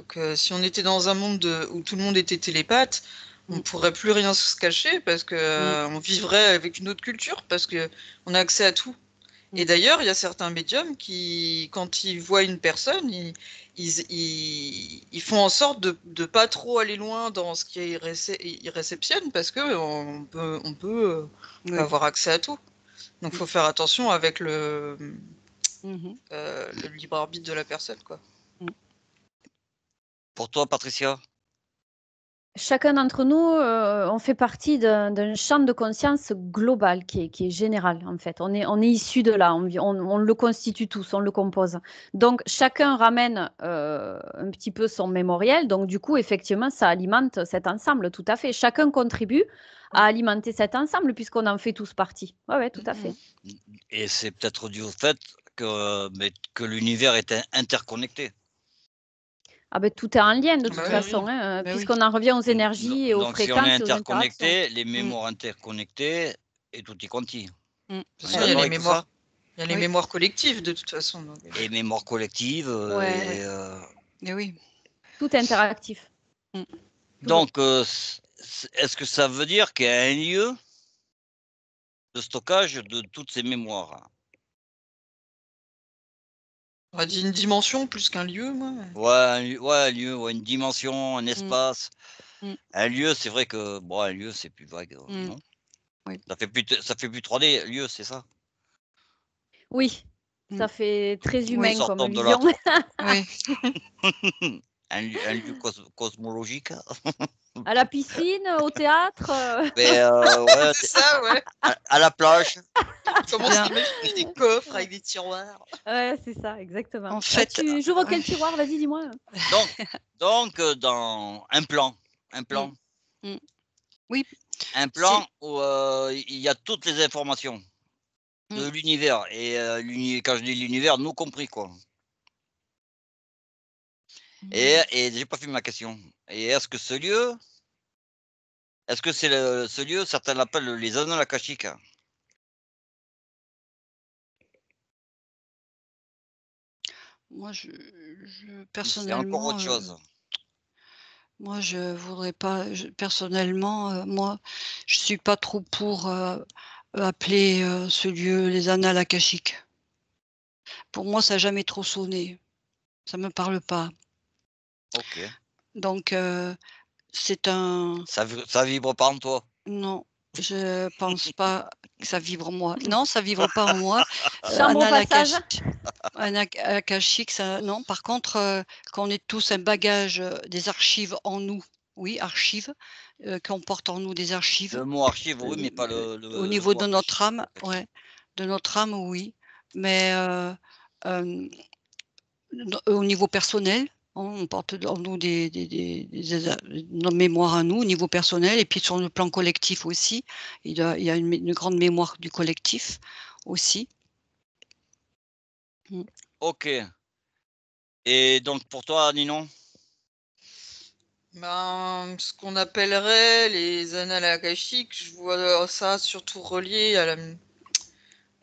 que si on était dans un monde où tout le monde était télépathe, on ne pourrait plus rien se cacher parce que on vivrait avec une autre culture parce que on a accès à tout. Et d'ailleurs, il y a certains médiums qui, quand ils voient une personne, ils font en sorte de ne pas trop aller loin dans ce qu'ils réceptionnent parce que on peut avoir accès à tout. Donc, il faut faire attention avec le libre arbitre de la personne, quoi. Pour toi, Patricia? Chacun d'entre nous, on fait partie d'un champ de conscience global qui est général, en fait. On est issu de là, on le constitue tous, on le compose. Donc, chacun ramène un petit peu son mémoriel. Donc, du coup, effectivement, ça alimente cet ensemble, tout à fait. Chacun contribue à alimenter cet ensemble puisqu'on en fait tous partie. Oui, ouais, tout à fait. Et c'est peut-être dû au fait que l'univers est interconnecté. Ah ben, tout est en lien de toute Bah oui. façon, hein, Bah oui. puisqu'on en revient aux énergies et aux Donc, si on fréquences est et aux interactions. interconnecté, les mémoires interconnectées et tout y compte. Mm. On est Il y a d'accord les avec tout ça? mémoires, mémoires collectives de toute façon. Donc. Et mémoire collective. Ouais. Et oui. Tout est interactif. Mm. Donc, est-ce que ça veut dire qu'il y a un lieu de stockage de toutes ces mémoires? On va dire une dimension plus qu'un lieu, moi. Ouais, un lieu, ouais, une dimension, un espace. Mm. Un lieu, c'est vrai que bon, un lieu, c'est plus vague, non? Oui. Ça fait plus 3D, lieu, c'est ça? Oui, ça Mm. fait très Oui. humain comme Sortons de vision. Oui. Un lieu cosmologique. À la piscine, au théâtre. Mais ouais, C'est ça, ouais. à la plage. On commence bien. à imaginer des coffres avec des tiroirs. Ouais, c'est ça, exactement. En fait, J'ouvre quel tiroir? Vas-y, dis-moi. Donc, dans un plan. Mm. Oui. Un plan où il y a toutes les informations de l'univers. Et quand je dis l'univers, nous compris, quoi. Et j'ai pas fini ma question. Et est-ce que ce lieu, ce lieu, certains l'appellent les annales akashiques? Moi, je C'est personnellement, encore autre chose. moi, je voudrais pas. Personnellement, moi, je suis pas trop pour appeler ce lieu les annales akashiques. Pour moi, ça n'a jamais trop sonné. Ça me parle pas. Ok. Donc, c'est un. Ça vibre pas en toi. Non, je pense pas que ça vibre en moi. Non, ça vibre pas en moi. Chambre au Annales passage. akashiques, ça, non. Par contre, quand on est tous un bagage, des archives en nous, oui, archives, qu'on porte en nous des archives. Le mot archive, oui, mais pas Au niveau de notre âme, ouais, de notre âme, oui. Mais au niveau personnel, on porte en nous nos mémoires à nous, au niveau personnel, et puis sur le plan collectif aussi. Il y a une grande mémoire du collectif aussi. Ok. Et donc pour toi, Ninon? Ben, ce qu'on appellerait les annales akashiques, je vois ça surtout relié à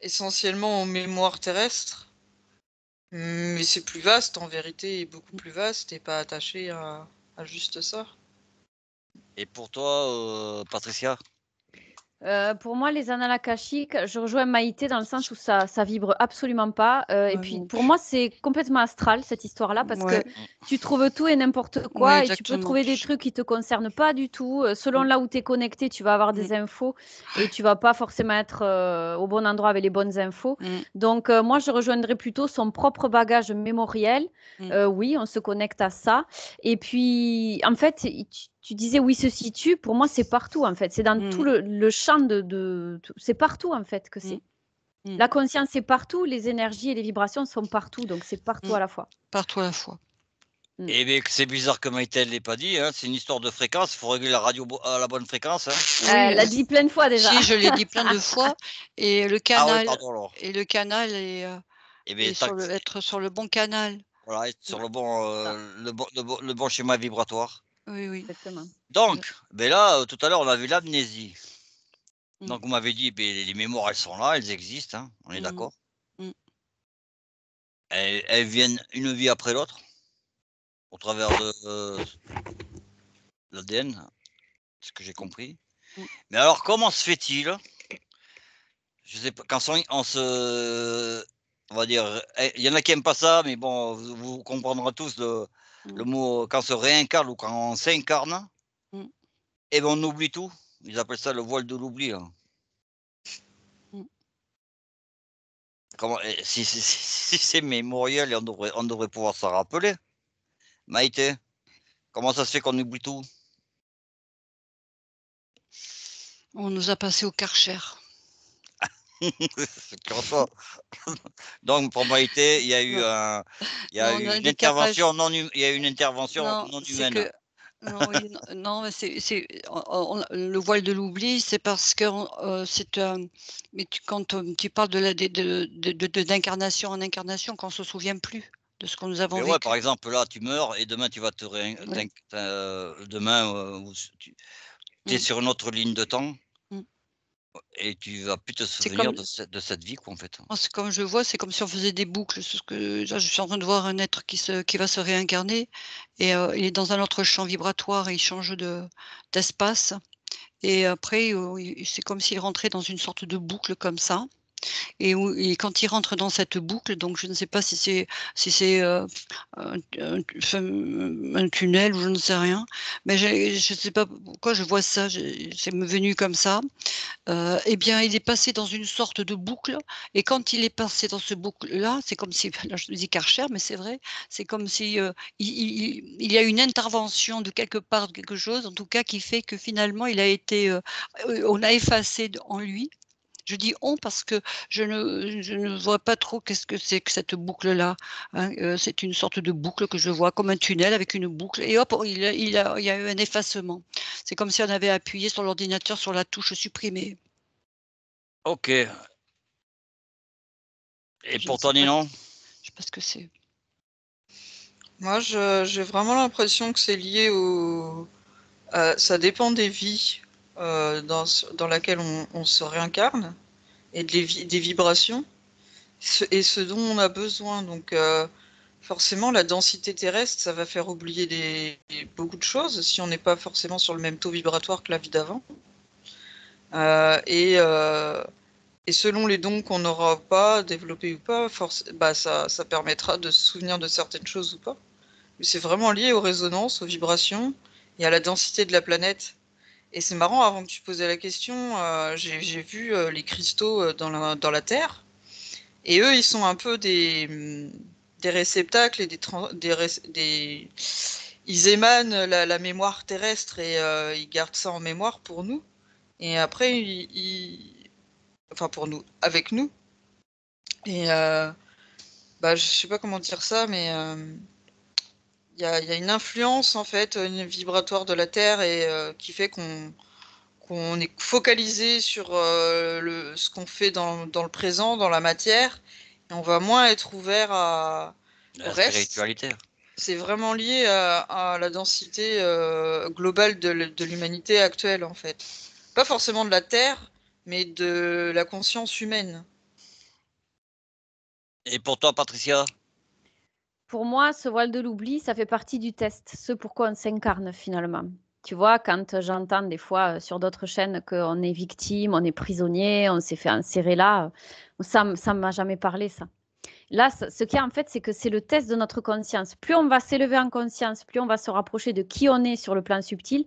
essentiellement aux mémoires terrestres. Mais c'est plus vaste, en vérité, et beaucoup plus vaste, et pas attaché à juste ça. Et pour toi, Patricia? Pour moi, les annales akashiques, je rejoins Maïté dans le sens où ça vibre absolument pas. Et puis, pour moi, c'est complètement astral, cette histoire-là, parce que tu trouves tout et n'importe quoi, et tu peux trouver des trucs qui te concernent pas du tout. Selon là où tu es connecté, tu vas avoir des infos, et tu vas pas forcément être au bon endroit avec les bonnes infos. Donc, moi, je rejoindrais plutôt son propre bagage mémoriel. Oui, on se connecte à ça. Et puis, en fait, tu disais où il se situe. Pour moi, c'est partout, en fait. C'est dans tout le champ c'est partout, en fait, que c'est. La conscience est partout, les énergies et les vibrations sont partout. Donc, c'est partout à la fois. Partout à la fois. Eh bien, c'est bizarre que Maïté ne l'ait pas dit. Hein. C'est une histoire de fréquence. Il faut régler la radio à la bonne fréquence. Hein. Elle l'a dit plein de fois déjà. Si, je l'ai dit plein de fois. Et le canal, Ah ouais, pardon, alors. et le canal est, être sur le bon canal. Voilà, être sur le bon schéma vibratoire. Oui, oui. Exactement. Donc, ben là, tout à l'heure, on a vu l'amnésie. Donc, vous m'avez dit, ben, les mémoires, elles sont là, elles existent. Hein, on est d'accord. Elles viennent une vie après l'autre, au travers de l'ADN, ce que j'ai compris. Mais alors, comment se fait-il, je sais pas, quand on va dire, il y en a qui n'aiment pas ça, mais bon, vous comprendrez tous le mot, quand on se réincarne ou quand on s'incarne, et ben on oublie tout. Ils appellent ça le voile de l'oubli. Hein. Comment, si c'est mémoriel, et on devrait pouvoir s'en rappeler. Maïté, comment ça se fait qu'on oublie tout? On nous a passé au Karcher. Donc pour Maïté, il y a eu une intervention non humaine. Non, oui, non, le voile de l'oubli, c'est parce que mais quand tu parles d'incarnation en incarnation, qu'on se souvient plus. de ce que nous avons Mais ouais, vécu. par exemple, là, tu meurs et demain, tu vas te Ouais. demain, tu es Mm. sur une autre ligne de temps Mm. et tu vas plus te C'est souvenir comme, de cette vie, quoi, en fait. moi, c'est comme je vois, c'est comme si on faisait des boucles. C'est ce que là, je suis en train de voir un être qui va se réincarner et il est dans un autre champ vibratoire et il change d'espace et après, c'est comme s'il rentrait dans une sorte de boucle comme ça. Et quand il rentre dans cette boucle, donc je ne sais pas si c'est un tunnel ou je ne sais rien, mais je ne sais pas pourquoi je vois ça, c'est me venu comme ça. Et bien, il est passé dans une sorte de boucle et quand il est passé dans ce boucle-là, c'est comme si là je dis Karcher, mais c'est vrai, c'est comme si, il y a une intervention de quelque part, de quelque chose en tout cas qui fait que finalement il a été, on a effacé en lui. Je dis «on» parce que je ne vois pas trop qu'est-ce que c'est que cette boucle-là, hein, c'est une sorte de boucle que je vois comme un tunnel avec une boucle et hop, il y a eu un effacement. C'est comme si on avait appuyé sur l'ordinateur sur la touche supprimer. OK. Et Je ne pour sais toi, pas Ninon? je sais pas ce que c'est. Moi, j'ai vraiment l'impression que c'est lié au. Ça dépend des vies dans laquelle on se réincarne et des vibrations et ce dont on a besoin. Donc, forcément, la densité terrestre, ça va faire oublier beaucoup de choses si on n'est pas forcément sur le même taux vibratoire que la vie d'avant. Et selon les dons qu'on n'aura pas développés ou pas, ça permettra de se souvenir de certaines choses ou pas. Mais c'est vraiment lié aux résonances, aux vibrations et à la densité de la planète. Et c'est marrant, avant que tu posais la question, j'ai vu les cristaux dans la Terre. Et eux, ils sont un peu des réceptacles et ils émanent la mémoire terrestre et ils gardent ça en mémoire pour nous. Et après, enfin pour nous, avec nous. Et je sais pas comment dire ça, mais il y a une influence en fait, une vibratoire de la Terre et qui fait qu'on est focalisé sur ce qu'on fait dans le présent, dans la matière, et on va moins être ouvert au La reste. spiritualité. C'est vraiment lié à la densité globale de l'humanité actuelle, en fait. Pas forcément de la Terre, mais de la conscience humaine. Et pour toi, Patricia? Pour moi, ce voile de l'oubli, ça fait partie du test, ce pourquoi on s'incarne finalement. Tu vois, quand j'entends des fois sur d'autres chaînes qu'on est victime, on est prisonnier, on s'est fait insérer là, ça ne m'a jamais parlé, ça. Là, ce qu'il y a en fait, c'est que c'est le test de notre conscience. Plus on va s'élever en conscience, plus on va se rapprocher de qui on est sur le plan subtil,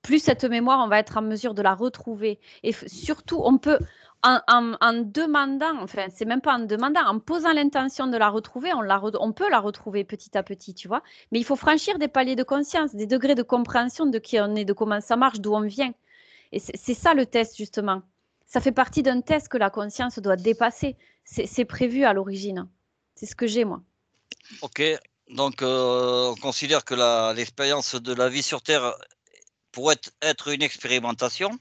plus cette mémoire, on va être en mesure de la retrouver. Et surtout, on peut, en demandant, enfin, c'est même pas en demandant, en posant l'intention de la retrouver, on peut la retrouver petit à petit, tu vois. Mais il faut franchir des paliers de conscience, des degrés de compréhension de qui on est, de comment ça marche, d'où on vient. Et c'est ça le test, justement. Ça fait partie d'un test que la conscience doit dépasser. C'est prévu à l'origine. C'est ce que j'ai, moi. OK. Donc, on considère que l'expérience de la vie sur Terre pourrait être une expérimentation,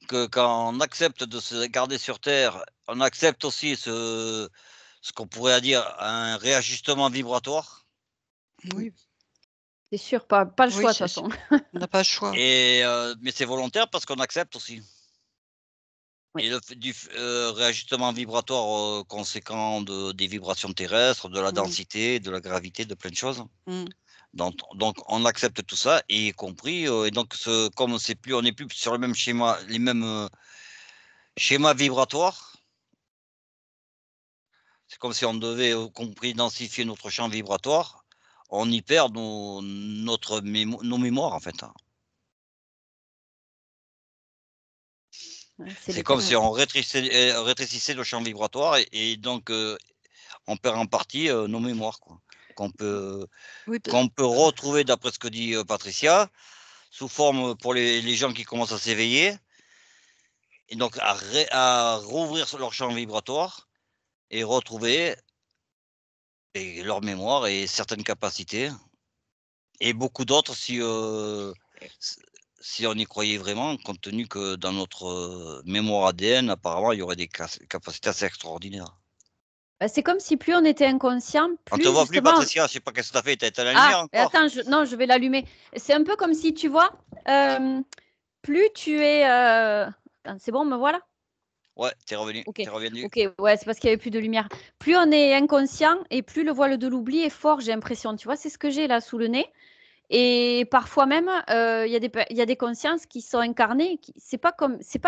que quand on accepte de se garder sur Terre, on accepte aussi ce qu'on pourrait dire un réajustement vibratoire Oui, C'est sûr, pas le oui, choix, de toute c'est sûr. façon. On n'a pas le choix. et mais c'est volontaire parce qu'on accepte aussi. Oui. Et le fait du réajustement vibratoire, conséquent des vibrations terrestres, de la Mmh. densité, de la gravité, de plein de choses. Mmh. Donc on accepte tout ça, y compris, et donc comme on n'est plus sur le même schéma, les mêmes, schémas vibratoires. C'est comme si on devait, compris densifier notre champ vibratoire, on y perd nos mémoires, en fait, hein. Ouais, c'est C'est le comme test. si on rétrécissait le champ vibratoire et donc on perd en partie, nos mémoires, quoi, qu'on peut Oui, qu'on peut retrouver d'après ce que dit, Patricia, sous forme, pour les gens qui commencent à s'éveiller et donc à rouvrir leur champ vibratoire et retrouver leur mémoire et certaines capacités et beaucoup d'autres si on y croyait vraiment, compte tenu que dans notre, mémoire ADN, apparemment, il y aurait des capacités assez extraordinaires. Bah, c'est comme si plus on était inconscient, On plus te voit plus, justement. Patricia. Je sais pas qu'est-ce que tu as fait. Tu as éteint la Ah, lumière et encore. attends, non, je vais l'allumer. C'est un peu comme si, tu vois, plus tu es. Attends, c'est bon, me voilà? Ouais, t'es revenu. Ok, T'es revenu. ok, ouais, c'est parce qu'il n'y avait plus de lumière. Plus on est inconscient et plus le voile de l'oubli est fort, j'ai l'impression. Tu vois, c'est ce que j'ai là sous le nez. Et parfois même, il y a des consciences qui sont incarnées. C'est pas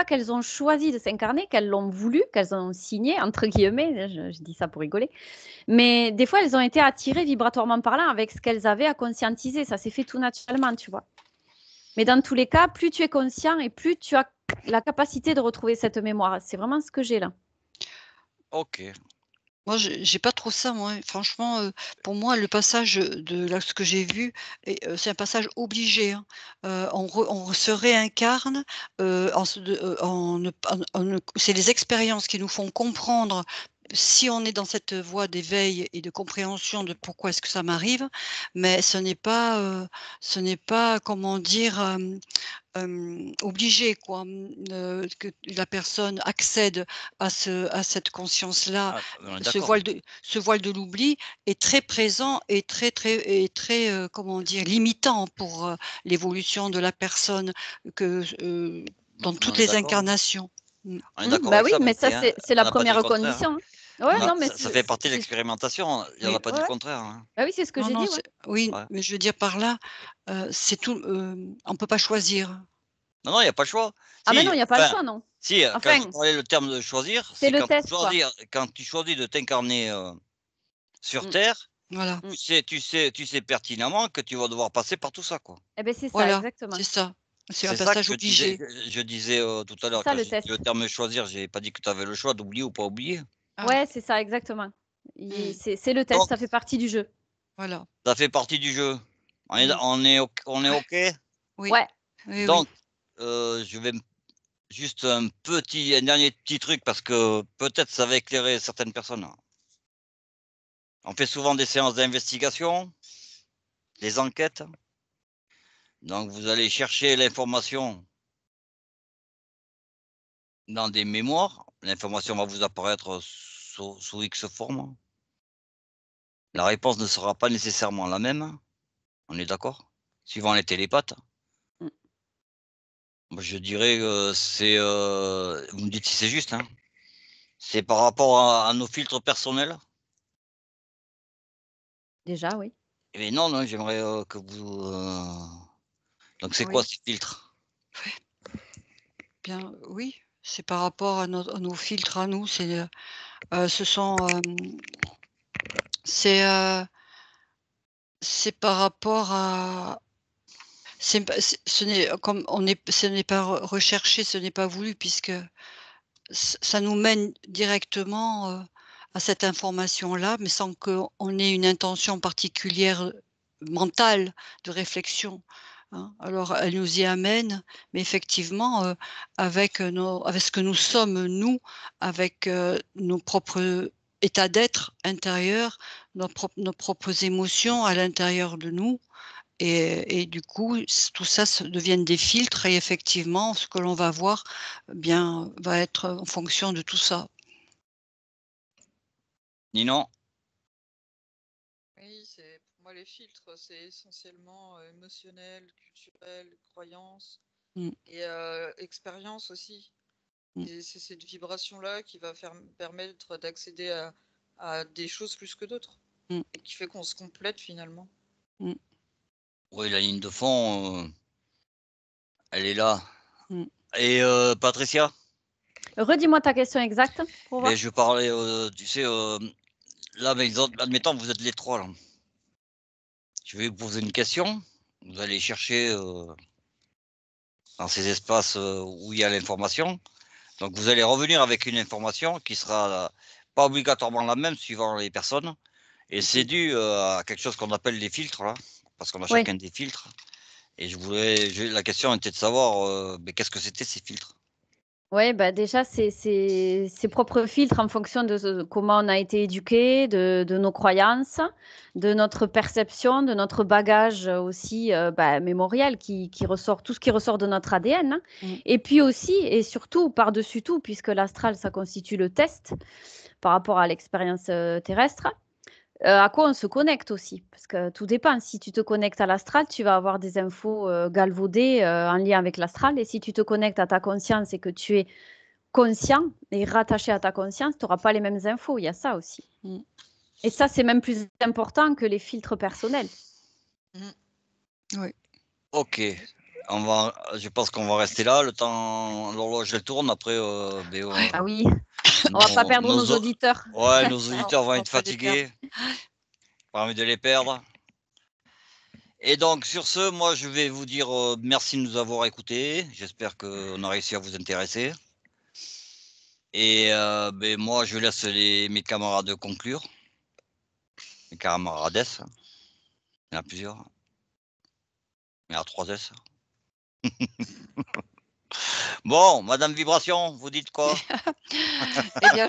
qu'elles ont choisi de s'incarner, qu'elles l'ont voulu, qu'elles ont signé, entre guillemets. Je dis ça pour rigoler. Mais des fois, elles ont été attirées vibratoirement parlant avec ce qu'elles avaient à conscientiser. Ça s'est fait tout naturellement, tu vois. Mais dans tous les cas, plus tu es conscient et plus tu as la capacité de retrouver cette mémoire. C'est vraiment ce que j'ai là. Ok. Moi, j'ai pas trop ça, moi, franchement, pour moi, le passage, de là, ce que j'ai vu et c'est un passage obligé, hein. On se réincarne, en se de en ne pas en ne c'est les expériences qui nous font comprendre si on est dans cette voie d'éveil et de compréhension de pourquoi est-ce que ça m'arrive, mais ce n'est pas, comment dire, obligé quoi, que la personne accède à cette conscience-là. Ah, on est d'accord. Ce voile de l'oubli est très présent et très, comment dire? Limitant pour, l'évolution de la personne que, dans On toutes est les d'accord. incarnations. On est d'accord Bah avec oui, ça, mais ça, hein. c'est On la n'a pas dit le première contraire, hein. condition, hein. Ouais, non, mais Ça fait partie de c'est l'expérimentation. Il en Oui. a pas dit ouais, le ouais. contraire, hein. Bah oui, c'est ce que Non, j'ai non, dit, ouais. oui, Ouais. mais je veux dire par là, c'est tout, on peut pas choisir. Non, il y a pas le choix. Ah mais Si, non, il n'y a pas le enfin, choix, non. si, quand je Enfin, parlais le terme de choisir, c'est c'est le test, quoi. quand tu choisis de t'incarner, sur Mm, terre, Voilà, mm. tu sais pertinemment que tu vas devoir passer par tout ça, quoi. Eh ben c'est ça, voilà, exactement. c'est ça. C'est un C'est ça que passage obligé. je disais, tout à C'est l'heure ça quand le j'ai dit test. le terme choisir, j'ai pas dit que tu avais le choix d'oublier ou pas oublier. Ah, Ouais, c'est ça, exactement. mmh, C'est le test, Donc ça fait partie du jeu. voilà. ça fait partie du jeu. Mm. On est OK? Oui, Ouais, oui, oui. Donc, je vais juste un dernier petit truc parce que peut-être ça va éclairer certaines personnes. On fait souvent des séances d'investigation, des enquêtes. Donc vous allez chercher l'information dans des mémoires. L'information va vous apparaître sous X forme. La réponse ne sera pas nécessairement la même. On est d'accord? Suivant les télépathes. Mm. Moi, je dirais que c'est, vous me dites si c'est juste, hein. C'est par rapport à nos filtres personnels. déjà, oui. Eh non, non, j'aimerais, que vous, donc c'est quoi Oui. ces filtres? Bien, oui, c'est par rapport à nos filtres à nous, ce sont, c'est, c'est par rapport à c'est pas c'est ce n'est comme on est ce n'est pas recherché, ce n'est pas voulu puisque ça nous mène directement, à cette information-là, mais sans qu'on ait une intention particulière, mentale de réflexion, hein. Alors elle nous y amène, mais effectivement, avec ce que nous sommes nous, avec, nos propres états d'être intérieurs, nos propres émotions à l'intérieur de nous et du coup, tout ça deviennent des filtres et effectivement, ce que l'on va voir, bien, va être en fonction de tout ça. Ninon? Oui, c'est pour moi les filtres, c'est essentiellement émotionnel, culturel, croyance Mmh, et expérience aussi. mmh, Et c'est cette vibration-là qui va permettre d'accéder à des choses plus que d'autres mmh, et qui fait qu'on se complète finalement. mmh, Oui, la ligne de fond, elle est là. mmh. Et Patricia? Redis-moi ta question exacte pour Ben voir. je parlais, tu sais, là, mais admettons, vous êtes les 3 là. Je vais vous poser une question. Vous allez chercher, dans ces espaces, où il y a l'information. Donc vous allez revenir avec une information qui sera, pas obligatoirement la même suivant les personnes et c'est Mm. dû, à quelque chose qu'on appelle les filtres là, parce qu'on a Oui. chacun des filtres et la question était de savoir, beh, qu'est-ce que c'était ces filtres? Ouais, bah, déjà, c'est ses propres filtres en fonction de comment on a été éduqué, de nos croyances, de notre perception, de notre bagage aussi bah, mémoriel qui ressort, tout ce qui ressort de notre ADN, hein. Mmh. Et puis aussi, et surtout, par-dessus tout, puisque l'astral, ça constitue le test, par rapport à l'expérience terrestre. À quoi on se connecte aussi, parce que tout dépend. Si tu te connectes à l'astral, tu vas avoir des infos galvaudées en lien avec l'astral. Et si tu te connectes à ta conscience et que tu es conscient et rattaché à ta conscience, tu n'auras pas les mêmes infos. Il y a ça aussi. Et ça, c'est même plus important que les filtres personnels. Oui. Ok. Je pense qu'on va rester là. Le temps, l'horloge elle tourne. Après, Ah oui, on va pas perdre nos auditeurs. Ouais, nos auditeurs vont on être va pas les fatigués. Pas envie de les perdre. Et donc, sur ce, moi, je vais vous dire merci de nous avoir écoutés. J'espère qu'on a réussi à vous intéresser. Et moi, je laisse mes camarades conclure. Mes camarades. Il y en a plusieurs. Il y en a 3 S. Bon, Madame Vibration, vous dites quoi? Eh bien,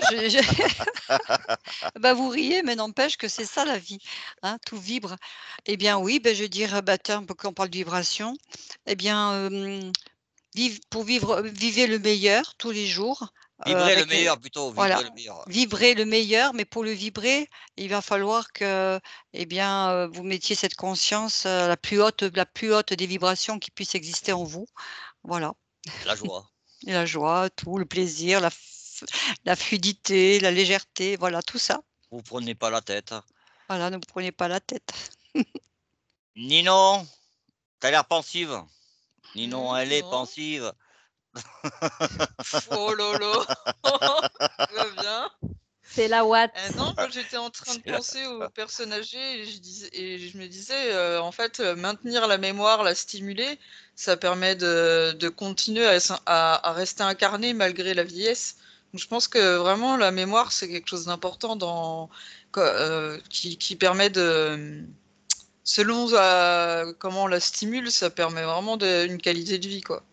bah, vous riez, mais n'empêche que c'est ça la vie, hein, tout vibre. Eh bien oui, je veux dire, tiens, quand on parle de vibration, eh bien, vivez le meilleur tous les jours, Vibrez le avec meilleur plutôt, voilà, vibrez le meilleur. vibrez le meilleur, mais pour le vibrer, il va falloir que, eh bien, vous mettiez cette conscience, la plus haute des vibrations qui puissent exister en vous. Voilà. La joie. Et la joie, tout, le plaisir, la fluidité, la légèreté, voilà, tout ça. Vous prenez pas la tête. Voilà, ne vous prenez pas la tête. Ninon, t'as l'air pensive. Ninon, elle est Non. pensive. Oh lolo. Tout va bien. C'est la Watt. Non, moi j'étais en train de C'est la- penser aux personnes âgées et je me disais, en fait, maintenir la mémoire, la stimuler, ça permet de continuer à rester incarné malgré la vieillesse. Donc, je pense que vraiment la mémoire, c'est quelque chose d'important qui permet selon comment on la stimule, ça permet vraiment une qualité de vie, quoi.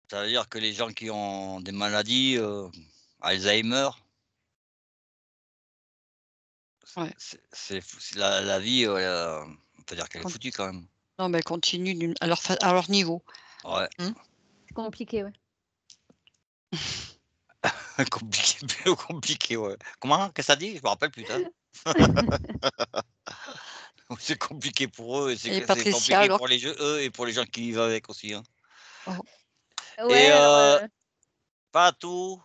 Ça veut dire que les gens qui ont des maladies, Alzheimer, Ouais. c'est la vie, on peut dire qu'elle est foutue quand même. Non, mais continue à leur niveau. Ouais. C'est compliqué, ouais. Compliqué, ouais. Comment? Qu'est-ce que ça dit? Je me rappelle plus, hein. C'est compliqué pour eux et c'est Patricia, compliqué alors? pour eux et pour les gens qui vivent avec aussi, hein. Ouais, Et alors, pas tout.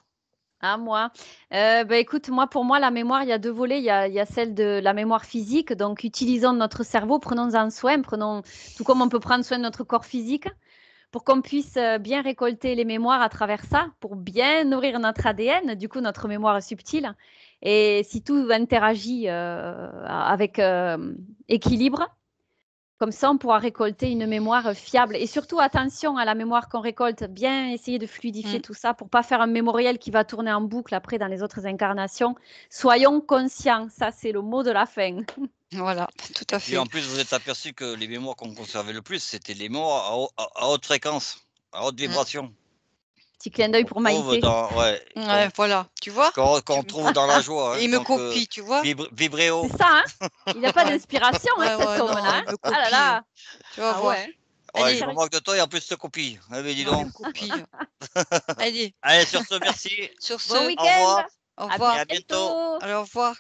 à moi. Écoute, pour moi, la mémoire, il y a 2 volets. Il y a celle de la mémoire physique. Donc, utilisons notre cerveau, prenons-en soin, tout comme on peut prendre soin de notre corps physique, pour qu'on puisse bien récolter les mémoires à travers ça, pour bien nourrir notre ADN, du coup, notre mémoire subtile. Et si tout interagit avec équilibre, comme ça, on pourra récolter une mémoire fiable. Et surtout, attention à la mémoire qu'on récolte, bien essayer de fluidifier tout ça pour pas faire un mémoriel qui va tourner en boucle après dans les autres incarnations. Soyons conscients, ça c'est le mot de la fin. Voilà, tout à Et fait. en plus, vous êtes aperçu que les mémoires qu'on conservait le plus, c'était les mémoires à haute fréquence, à haute vibration. Petit clin d'œil pour Maïté. Ouais, voilà, tu vois? Qu'on trouve dans la joie. Hein. Il me copie, tu vois? Vibréo. C'est ça, hein. Il n'a pas d'inspiration, Ouais, cet ouais, non, homme-là. il me Ah là copie. là. Tu vas Ah voir. ouais. Ouais, Allez. je me moque de toi et en plus je te copie. Eh ben, dis Non, il donc. me copie. Allez, Allez, sur ce, merci. sur Bon ce, week-end. Au revoir. au À revoir. Et à bientôt. Alors, au revoir.